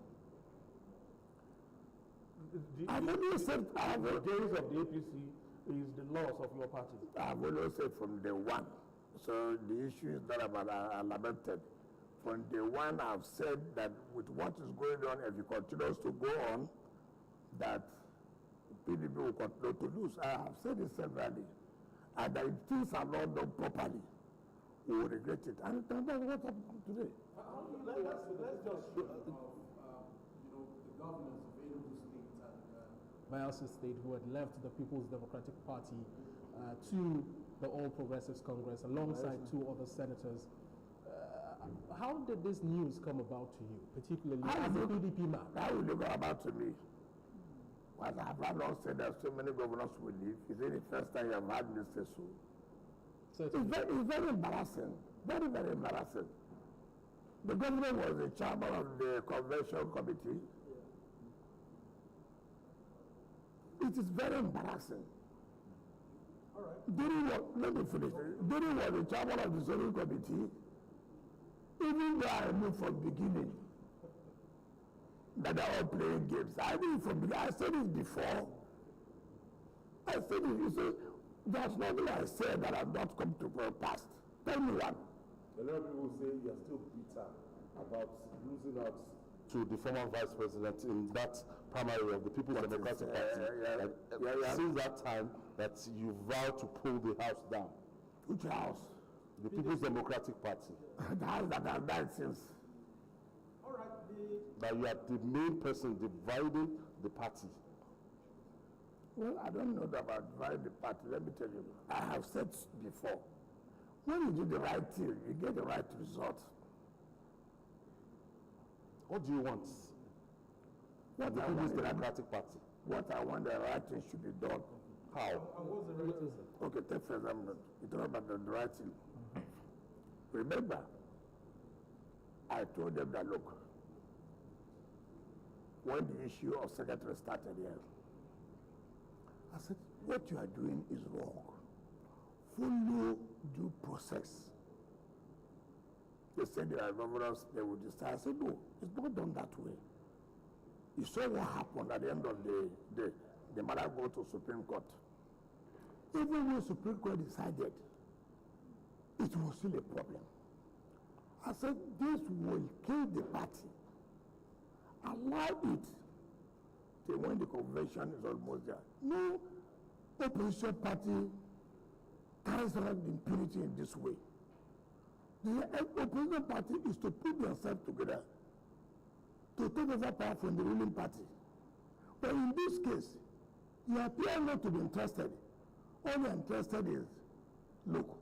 I've always said the days of the APC is the loss of your party. I've always said from day one. So the issue is not about lamented. From day one, I've said that with what is going on, if it continues to go on, that PDP will continue to lose. I have said it severally. And that if things are not done properly, we will regret it. And that's what happened today. Let's just show the governors of Enugu State and Bayelsa State who had left the People's Democratic Party to the All Progressives Congress alongside two other senators. How did this news come about to you, particularly as a PDP man? How will it go about to me? Well, I have not said that so many governors will leave. Is it the first time you have had me say so? It's very embarrassing. Very, very embarrassing. The governor was the chairman of the convention committee. It is very embarrassing. All right. Let me finish. During was the chairman of the zoning committee. Even though I knew from the beginning that they are all playing games. I knew from the beginning. I said it before. I said it. You say, there's nothing I said that I've not come to pass. Tell me one. A lot of people say you're still bitter about losing out to the former vice president in that primary of the People's Democratic Party. Since that time that you vowed to pull the house down. Which house? The People's Democratic Party. The house that I've died since. All right. That you are the main person dividing the party. Well, I don't know about dividing the party. Let me tell you. I have said before. When you do the right thing, you get the right result. What do you want? What the People's Democratic Party. What I want, the right thing should be done. How? What's the right thing? Okay, take for example, you talk about the right thing. Remember, I told them that, look, when the issue of secretary started here, I said, what you are doing is wrong. Follow due process. They said there are governors, they would decide. I said, no, it's not done that way. You saw what happened at the end of the day. The matter go to Supreme Court. Even when Supreme Court decided, it was still a problem. I said, this will kill the party. Allow it till when the convention is almost there. No opposition party carries out impunity in this way. The opposition party is to put themselves together to take over power from the ruling party. But in this case, you appear not to be interested. All you're interested is, look,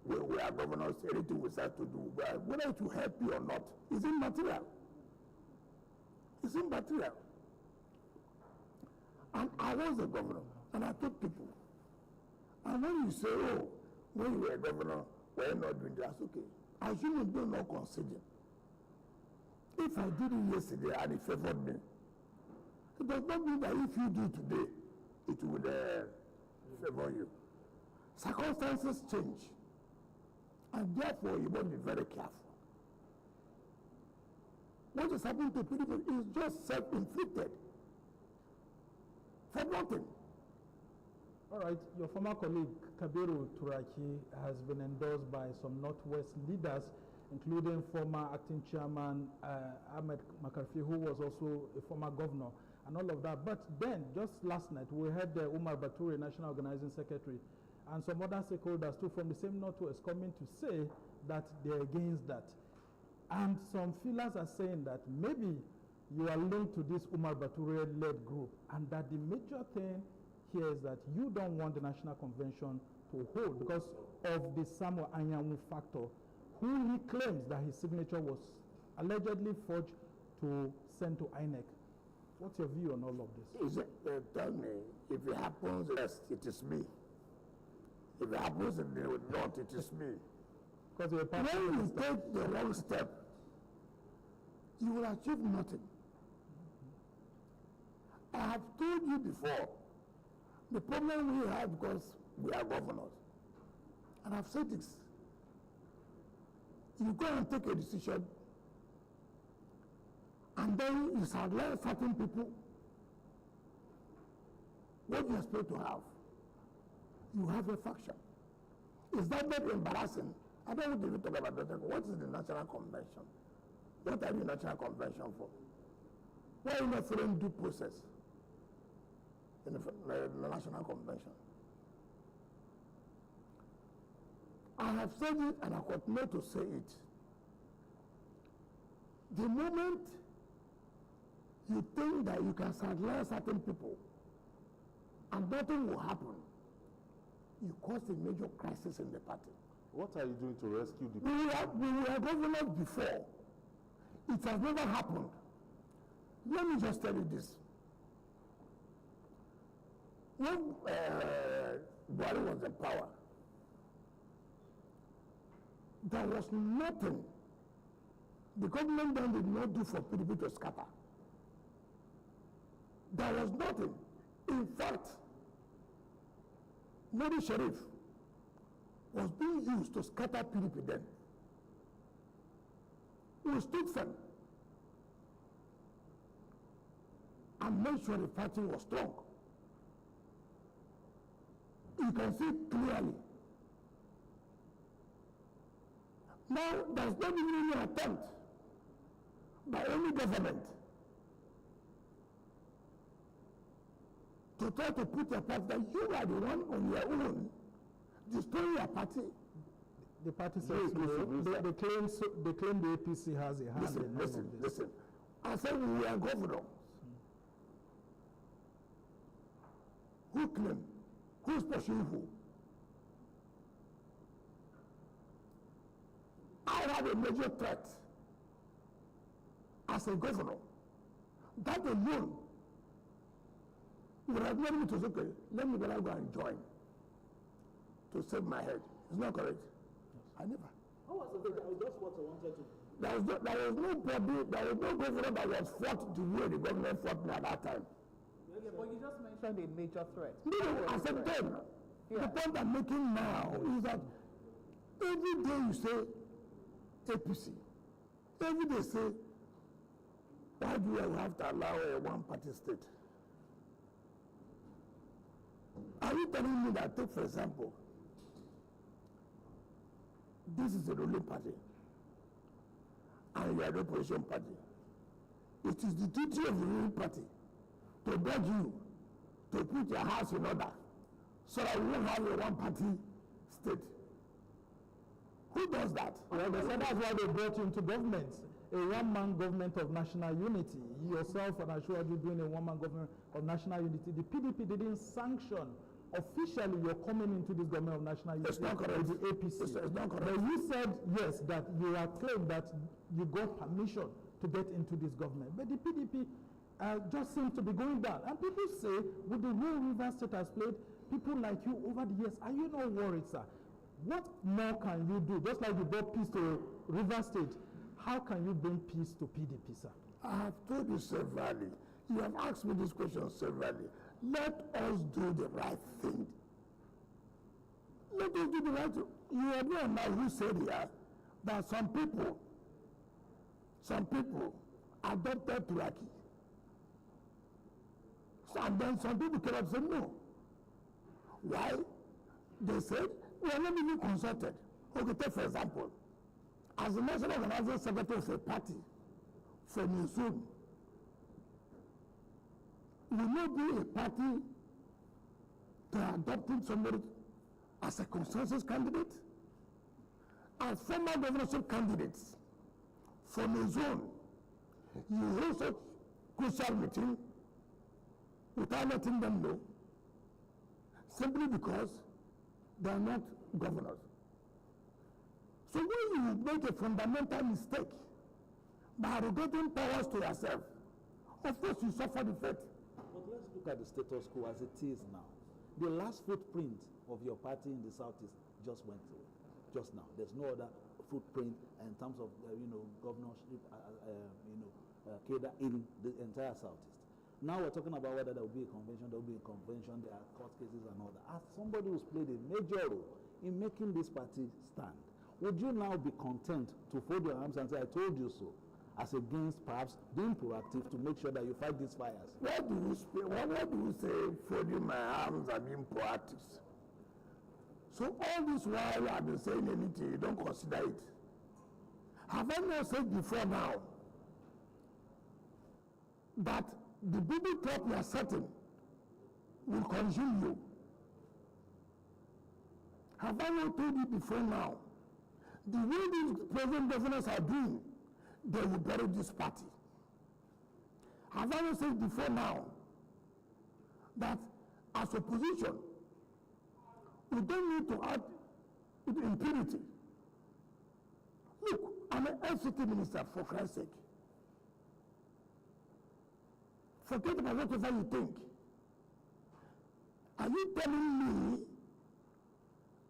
we are governors, anything we start to do, whether it will help you or not, is immaterial. It's immaterial. And I was a governor, and I told people, and when you say, oh, when you were a governor, we're not doing that, okay. Assume you do not conceding. If I did it yesterday and it favored me, it does not mean that if you do today, it will favor you. Circumstances change. And therefore, you must be very careful. what is happening to PDP is just self-inflicted for nothing. All right, your former colleague Kabiru Turaki has been endorsed by some Northwest leaders, including former acting chairman Ahmed Makarfi, who was also a former governor, and all of that. But then, just last night, we heard Umar Bature, National Organizing Secretary, and some other stakeholders too from the same Northwest coming to say that they're against that. And some feelers are saying that maybe you are linked to this Umar Bature-led group, and that the major thing here is that you don't want the National Convention to hold because of the Samuel Anyanwu factor, who he claims that his signature was allegedly forged to send to INEC. What's your view on all of this? Is it, tell me, if it happens, yes, it is me. If it happens in the north, it is me. Because when you take the wrong step, you will achieve nothing. I have told you before, the problem we have because we are governors, and I've said this, you go and take a decision, and then you sideline certain people, what you expect to have? You have a faction. Is that not embarrassing? I don't want to talk about that. What is the National Convention? What are the National Convention for? Why are you not following due process in the National Convention? I have said it and I continue to say it. The moment you think that you can sideline certain people and nothing will happen, you cause a major crisis in the party. What are you doing to rescue the people? We were governors before. It has never happened. Let me just tell you this. When Barr was in power, there was nothing the government then did not do for PDP to scatter. There was nothing. In fact, Modi Sharif was being used to scatter PDP then. We stood firm and made sure the party was strong. You can see clearly. Now, there's not even any attempt by any government to try to put your party that you are the one on your own destroying your party. The party says they claim the APC has a hand in all of this. Listen. I said we are governors. Who claim? Who's pursuing who? I have a major threat as a governor. That alone would have made me to say, okay, let me go and join to save my head. It's not correct. I never. How was it? That was just what I wanted to. There was no governor that was fought the way the government fought me at that time. Yeah, but you just mentioned a major threat. No, I said then. Yeah. The point I'm making now is that every day you say APC, every day say, why do we have to allow a one-party state? Are you telling me that, take for example, this is a ruling party, and you are the opposition party. It is the duty of the ruling party to beg you to put your house in order so that we won't have a one-party state. Who does that? Well, they said that's why they brought you into government, a one-man government of national unity. Yourself and Ashwaju doing a one-man government of national unity. The PDP didn't sanction officially you're coming into this government of national unity. It's not correct. The APC. It's not correct. But you said, yes, that you are claimed that you got permission to get into this government. But the PDP just seems to be going down. And people say, with the way River State has played, people like you over the years, are you not worried, sir? What more can you do? Just like you brought peace to River State, how can you bring peace to PDP, sir? I have told you severally. You have asked me this question severally. Let us do the right thing. Let us do the right thing. You are the man who said here that some people adopted Turaki. So, and then some people came up and said no. Why? They said, we are not even consulted. Okay, take for example, as the National Organizing Secretary of a party from Nyesom, will not be a party to adopting somebody as a consensus candidate? As former governorship candidates from a zone, you hold such crucial meeting without letting them know, simply because they are not governors. So when you make a fundamental mistake by arrogating powers to yourself, of course you suffer the fate. But let's look at the status quo as it is now. The last footprint of your party in the Southeast just went away, just now. There's no other footprint in terms of, governorship, cadre in the entire Southeast. Now we're talking about whether there will be a convention, there are court cases and all that. As somebody who's played a major role in making this party stand, would you now be content to fold your arms and say, I told you so, as against perhaps being proactive to make sure that you fight these fires? What do you say, folding my arms and being proactive? So all this while I've been saying anything, you don't consider it. Have I not said before now that the booby trap you are setting will consume you? Have I not told you before now? The way these present governors are doing, they will bury this party. Have I not said before now that as opposition, we don't need to act with impunity? Look, I'm an Fcta minister, for Christ's sake. Forget about whatever you think. Are you telling me,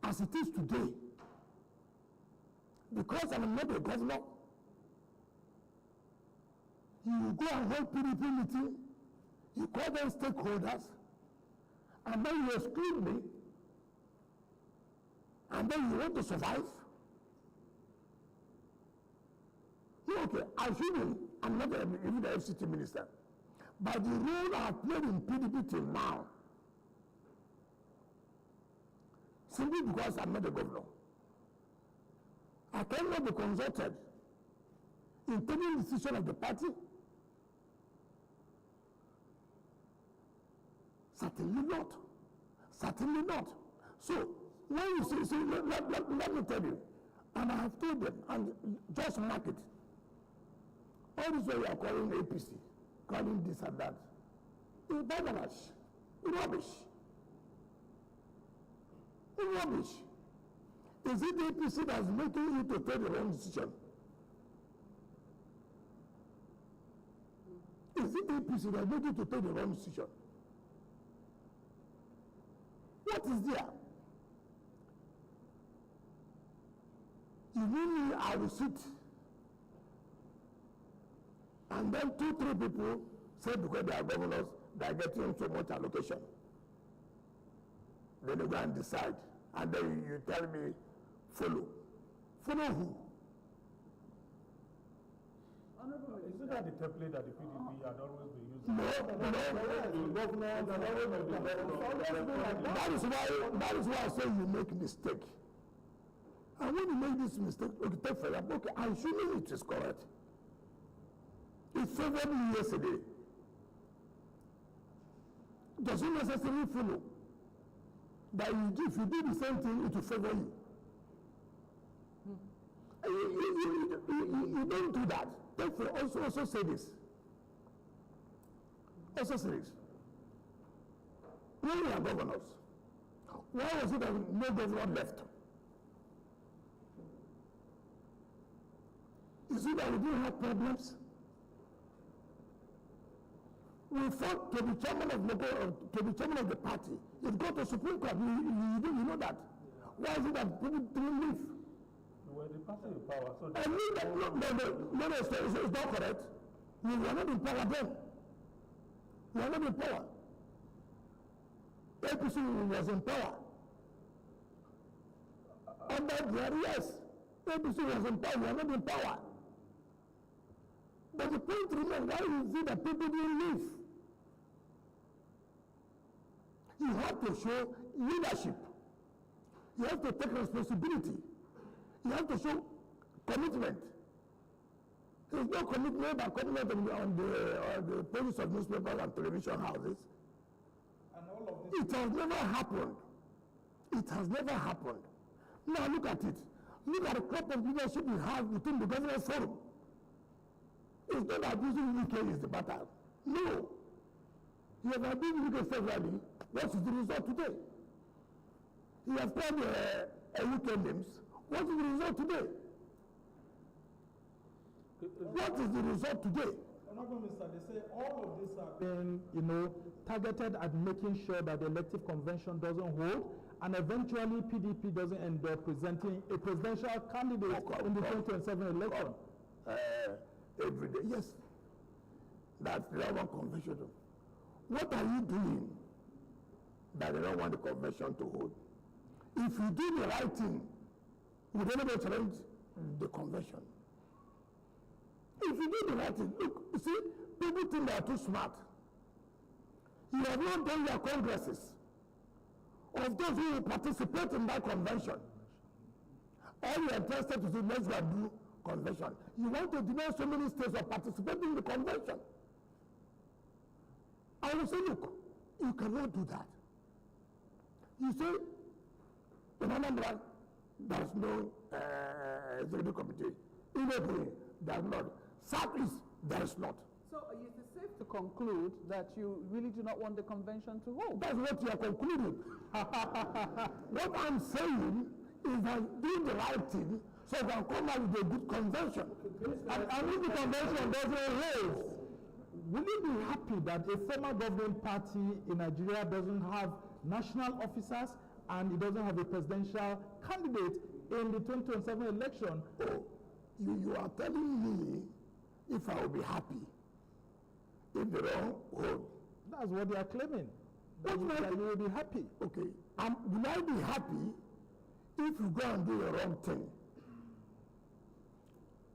as it is today, because I'm not a governor, you go and hold PDP meeting, you call them stakeholders, and then you exclude me, and then you want to survive? No, okay, I'm not even the Fcta minister, but the role I have played in PDP till now, simply because I'm not a governor, I cannot be consulted in taking the decision of the party. Certainly not. Certainly not. So, when you see let me tell you, and I have told them, and just mark it. All this way you are calling APC, calling this and that. It's bananas. It's rubbish. It's rubbish. Is it the APC that's making you to take the wrong decision? Is it the APC that's making you to take the wrong decision? What is there? You mean me, I will sit, and then 2-3 people say because they are governors, they are getting so much allocation. Then they go and decide, and then you tell me, follow. Follow who? Isn't that the template that the PDP had always been using? That is why I say you make mistake. And when you make this mistake, okay, take for example, okay, I'm assuming it is correct. It favored me yesterday. Does it necessarily follow that if you do the same thing, it will favor you? You don't do that. Therefore, also say this. Also say this. When we are governors, why was it that no governor left? Is it that we didn't have problems? We fought to be chairman of the party. It got to Supreme Court. You know that. Why is it that people didn't leave? Well, the party in power, so I mean that no, it's not correct. We were not in power then. We were not in power. APC was in power. Under the yes, APC was in power. We were not in power. But the point remains, why is it that people didn't leave? You have to show leadership. You have to take responsibility. You have to show commitment. There's no commitment but commitment on the pages of newspapers and television houses. And all of this. It has never happened. It has never happened. Now look at it. Look at the crop of leadership we have within the government forum. It's not that using Wike is the matter. No. You have been Wike federally. What is the result today? You have called Wike names. What is the result today? What is the result today? Honorable Minister, they say all of this are being, targeted at making sure that the elective convention doesn't hold, and eventually PDP doesn't end up presenting a presidential candidate in the 2027 election. Every day, yes. That's the one convention. What are you doing that they don't want the convention to hold? If you do the right thing, would anybody challenge the convention? If you do the right thing, look, you see, people think they are too smart. You have not done your congresses of those who will participate in that convention. All you are interested to do, let's go and do convention. You want to deny so many states of participating in the convention. I will say, look, you cannot do that. You say, in Anambra, there's no executive committee. In April, there's not. Southeast, there's not. So is it safe to conclude that you really do not want the convention to hold? That's what you are concluding. What I'm saying is that do the right thing so we can come out with a good convention. And if the convention doesn't hold, will you be happy that a former governing party in Nigeria doesn't have national officers and it doesn't have a presidential candidate in the 2027 election? Oh, you are telling me if I will be happy if they don't hold. That's what they are claiming. That you will be happy. Okay. Will I be happy if you go and do the wrong thing?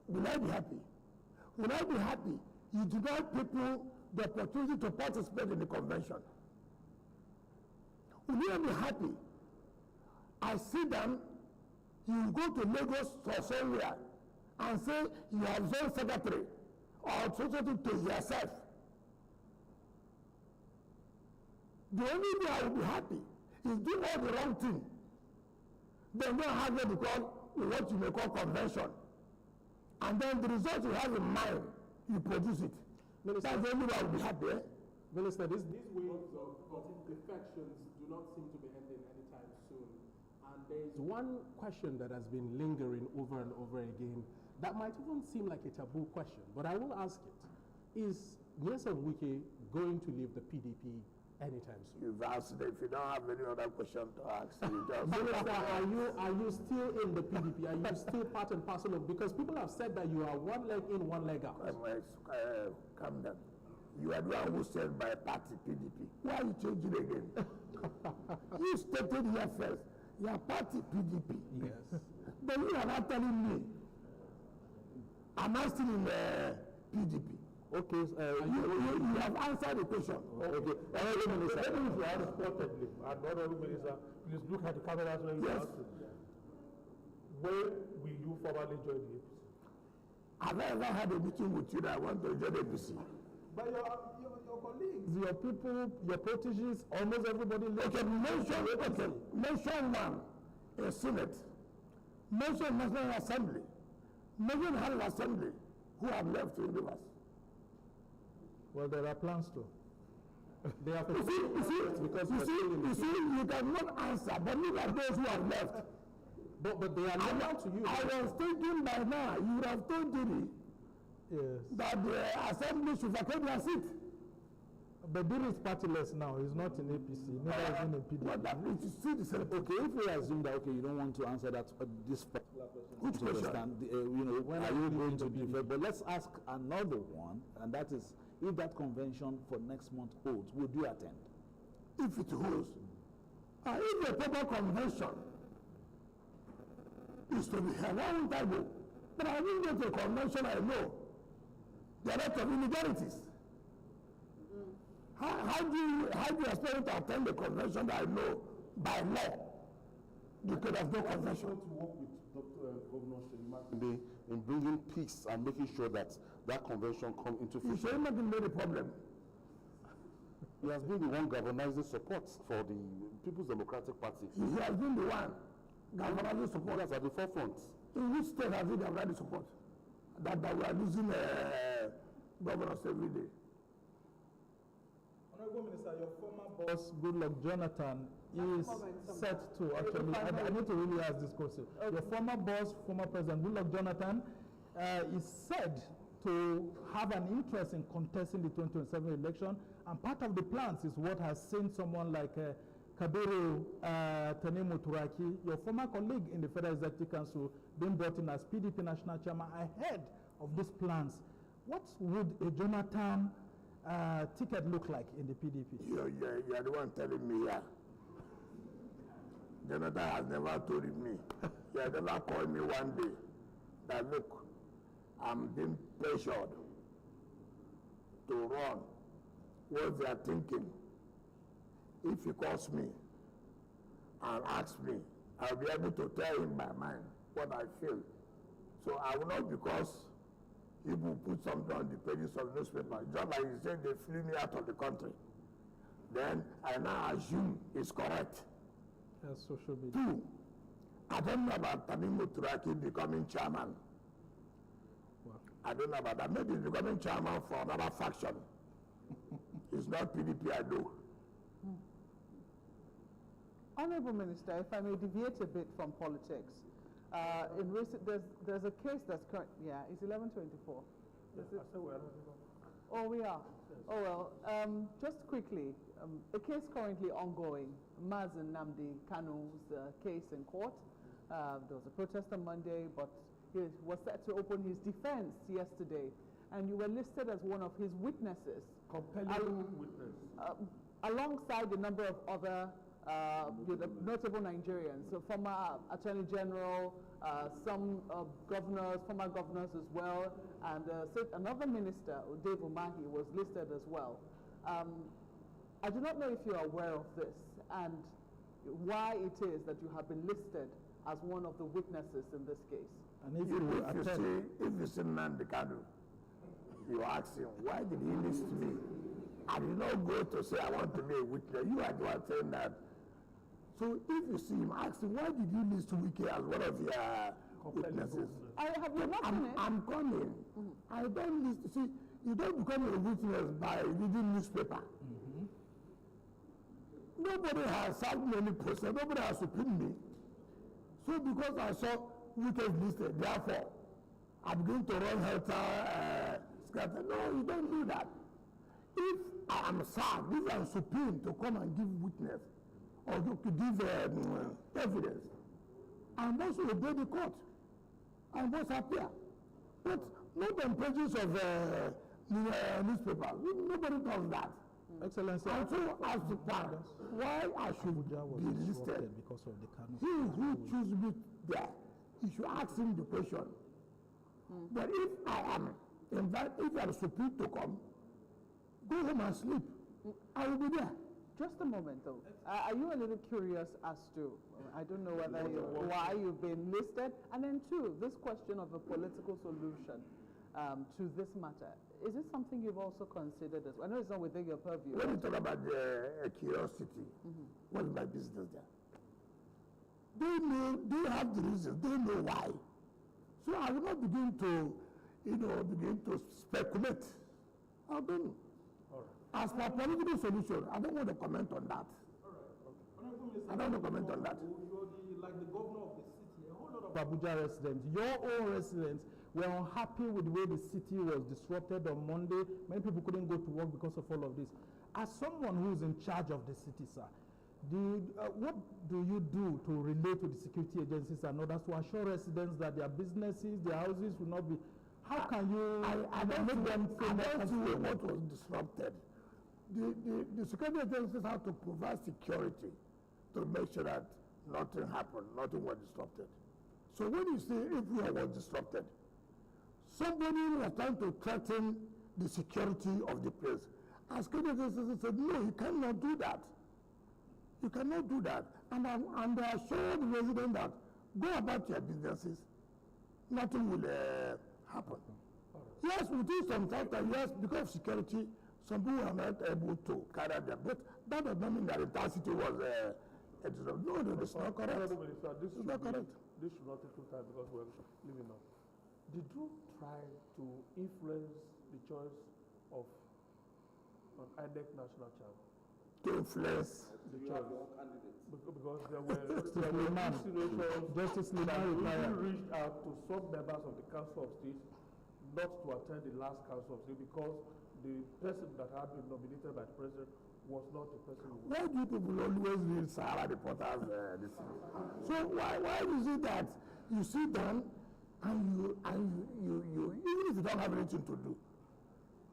Will I be happy? Will I be happy you deny people the opportunity to participate in the convention? Will I be happy? I see them, you go to Lagos or somewhere and say you have zone secretary or something to yourself. The only way I will be happy is do all the wrong thing. Then don't have what you call what you may call convention. And then the result you have in mind, you produce it. Minister, that's the only way I will be happy. Minister, these waves of defections do not seem to be ending anytime soon. And there is one question that has been lingering over and over again that might even seem like a taboo question, but I will ask it. Is Nyesom Wike going to leave the PDP anytime soon? You've asked it. If you don't have any other question to ask, you just... Minister, are you still in the PDP? Are you still part and parcel of... Because people have said that you are one leg in, one leg out. Calm down. You are the one who said by party PDP. Why are you changing again? You stated here first. You are party PDP. Yes. Then you are not telling me. Am I still in the PDP? Okay, you have answered the question. Okay. Honorable Minister, let me ask reportedly, and Honorable Minister, please look at the cameras when you Yes. ask it. When will you formally join the APC? Have I ever had a meeting with you that I want to join the APC? But your colleagues, your people, your proteges, almost everybody left. Okay, mention one, a Senate. Mention National Assembly. Mention House Assembly who have left in Rivers. Well, there are plans to. They have You see, you cannot answer, but look at those who have left. But they are not to you. I was thinking by now, you would have told me that the Assembly should vacate their seat. But Diri is partyless now. He's not in APC. Never has been in PDP. But that it is still the same. Okay, if we assume that you don't want to answer that this particular question, Which question? When are you going to be fair? But let's ask another one, and that is, if that convention for next month holds, would you attend? If it holds, if the proper convention is to be held, I won't go. But I didn't go to a convention I know There are a lot of illegalities. How do you expect to attend the convention that I know by law because there's no convention? I want to work with Governor Sheyi in bringing peace and making sure that that convention comes into fruition. Sheyi made the problem. He has been the one galvanizing support for the People's Democratic Party. He has been the one galvanizing support. That's at the forefront. In which state has he galvanized support? That we are losing governors every day. Honorable Minister, your former boss, Goodluck Jonathan, is set to actually, I need to really ask this question. Your former boss, former President Goodluck Jonathan, is said to have an interest in contesting the 2027 election, and part of the plans is what has seen someone like Kabiru Tanimu Turaki, your former colleague in the Federal Executive Council, being brought in as PDP National Chairman ahead of these plans. What would a Jonathan ticket look like in the PDP? You're the one telling me, yeah. Jonathan has never told me. He has never called me one day that, look, I'm being pressured to run. What they are thinking. If he calls me and asks me, I'll be able to tell him my mind, what I feel. So I will not, because people put something on the pages of the newspaper, just like he said they flew me out of the country. Then I now assume it's correct. Yes, social media. 2, I don't know about Tanimu Turaki becoming chairman. Wow. I don't know about that. Maybe he's becoming chairman for another faction. It's not PDP, I know. Honorable Minister, if I may deviate a bit from politics, in recent, there's a case that's current. Yeah, it's 11:24. Oh, we are. Oh well. Just quickly, a case currently ongoing, Mazen Nnamdi Kanu's case in court. There was a protest on Monday, but he was set to open his defense yesterday, and you were listed as one of his witnesses. Compelling witness. Alongside a number of other notable Nigerians, so former Attorney General, some governors, former governors as well, and another minister, Dave Umahi, was listed as well. I do not know if you're aware of this and why it is that you have been listed as one of the witnesses in this case. And if you see Nnamdi Kanu, you ask him, why did he list me? I did not go to say I want to be a witness. You are the one saying that. So if you see him, ask him, why did you list Wike as one of your witnesses? Have you not seen it? I'm coming. I don't list. See, you don't become a witness by reading newspaper. Nobody has served me any process. Nobody has subpoenaed me. So because I saw Wike listed, therefore, I'm going to run helter skelter. No, you don't do that. If I am served, if I am subpoenaed to come and give witness or to give evidence, I must obey the court. I must appear. But not on pages of newspaper. Nobody does that. Excellency. And so as to why I should be listed, because of the he who chooses me there, he should ask him the question. But if I am invited, if I am subpoenaed to come, go home and sleep. I will be there. Just a moment though. Are you a little curious as to, I don't know whether why you've been listed, and then 2, this question of a political solution to this matter. Is it something you've also considered as well? I know it's not within your purview. When you talk about curiosity, what's my business there? They know, they have the reasons, they know why. So I will not begin to speculate. I don't know. As for political solution, I don't want to comment on that. I don't want to comment on that. You're like the governor of the city. A whole lot of Abuja residents, your own residents, were unhappy with the way the city was disrupted on Monday. Many people couldn't go to work because of all of this. As someone who is in charge of the city, sir, what do you do to relate to the security agencies and others to assure residents that their businesses, their houses will not be... How can you make them feel more comfortable? What was disrupted? The security agencies have to provide security to make sure that nothing happened, nothing was disrupted. So when you say everywhere was disrupted, somebody was trying to threaten the security of the place. As Kennedy said, no, you cannot do that. You cannot do that. And they assured the resident that go about your businesses, nothing will happen. Yes, within some time, yes, because of security, some people are not able to carry them. But that does not mean that the intensity was no, it's not correct. It's not correct. This should not take too time because we're leaving now. Did you try to influence the choice of an INEC national chairman? To influence the choice? Because there were insinuations Justice that Liman you reached out to some members of the Council of State not to attend the last Council of State because the person that had been nominated by the President was not the person who was. Why do people always read Sahara reporters? So why is it that you sit down and you even if you don't have anything to do,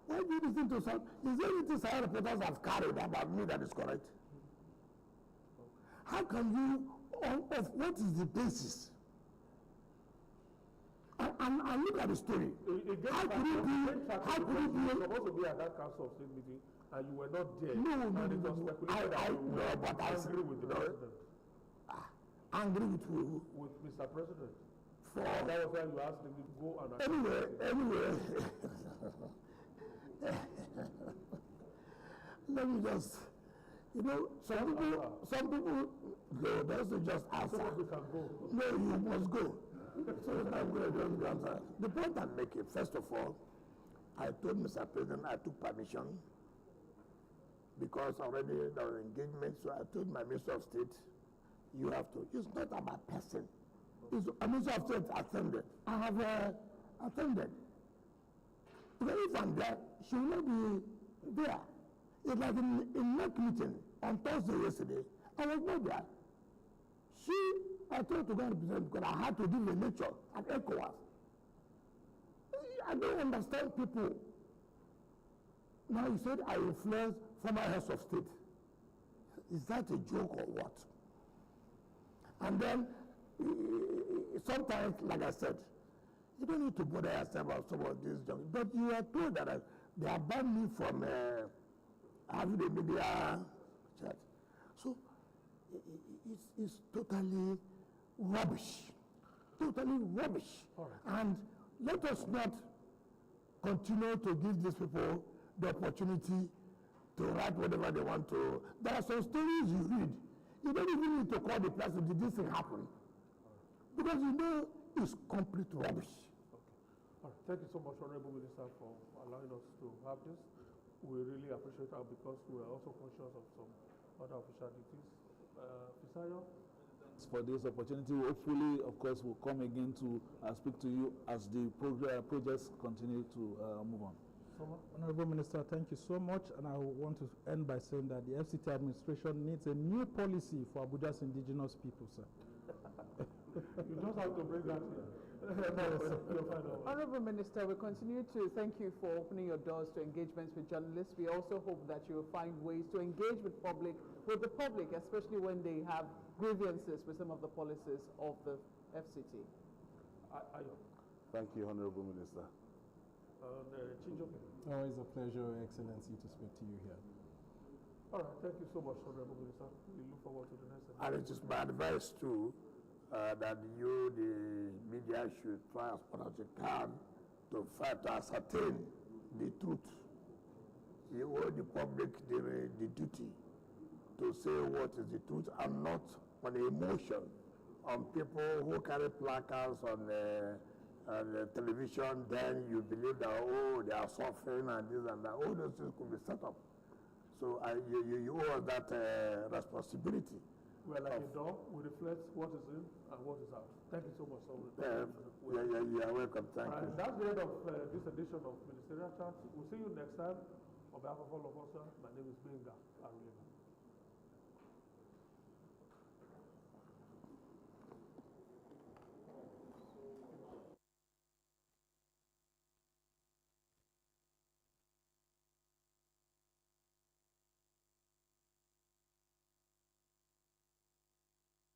why do you listen to some? Is there anything Sahara reporters have carried about me that is correct? How can you? Of what is the basis? And look at the story. How could it be? How could it be? You were supposed to be at that Council of State meeting and you were not there. No. Angry with the President. Angry with who? With Mr. President. For that was why you asked him to go and anyway. Let me just, some people go, that's just answer. So you can go. No, you must go. So I'm going to just answer. The point I'm making, first of all, I told Mr. President I took permission because already there were engagements, so I told my Minister of State, you have to. It's not about person. A Minister of State attended. I have attended. Because if I'm there, she will not be there. It's like in NEC meeting on Thursday yesterday, I was not there. I told to go and represent because I had to deal with nature and ECOWAS. I don't understand people. Now you said I influenced former heads of state. Is that a joke or what? And then sometimes, like I said, you don't need to bother yourself about some of these junk. But you are told that they have banned me from having the media chat. So it's totally rubbish. Totally rubbish. Right. And let us not continue to give these people the opportunity to write whatever they want to. There are some stories you read. You don't even need to call the person, did this thing happen? Because it's complete rubbish. Okay. All right. Thank you so much, Honorable Minister, for allowing us to have this. We really appreciate that because we are also conscious of some other official duties. Fisayo? Thanks for this opportunity. Hopefully, of course, we'll come again to speak to you as the projects continue to move on. Honorable Minister, thank you so much. And I want to end by saying that the Fcta administration needs a new policy for Abuja's indigenous people, sir. You just have to bring that here. Honorable Minister, we continue to thank you for opening your doors to engagements with journalists. We also hope that you will find ways to engage with the public, especially when they have grievances with some of the policies of the FCT. Thank you, Honorable Minister. Always a pleasure, Excellency, to speak to you here. All right, thank you so much, Honorable Minister. We look forward to the next And it is my advice too that you, the media, should try as much as you can to fight to ascertain the truth. You owe the public the duty to say what is the truth and not on emotion on people who carry placards on the television. Then you believe that, they are suffering and this and that. All those things could be set up. So you owe us that responsibility. Well, like a door, we reflect what is in and what is out. Thank you so much. Yeah, welcome. Thank you. That's the end of this edition of Ministerial Chat. We'll see you next time. On behalf of all of us, my name is Benga Arulema.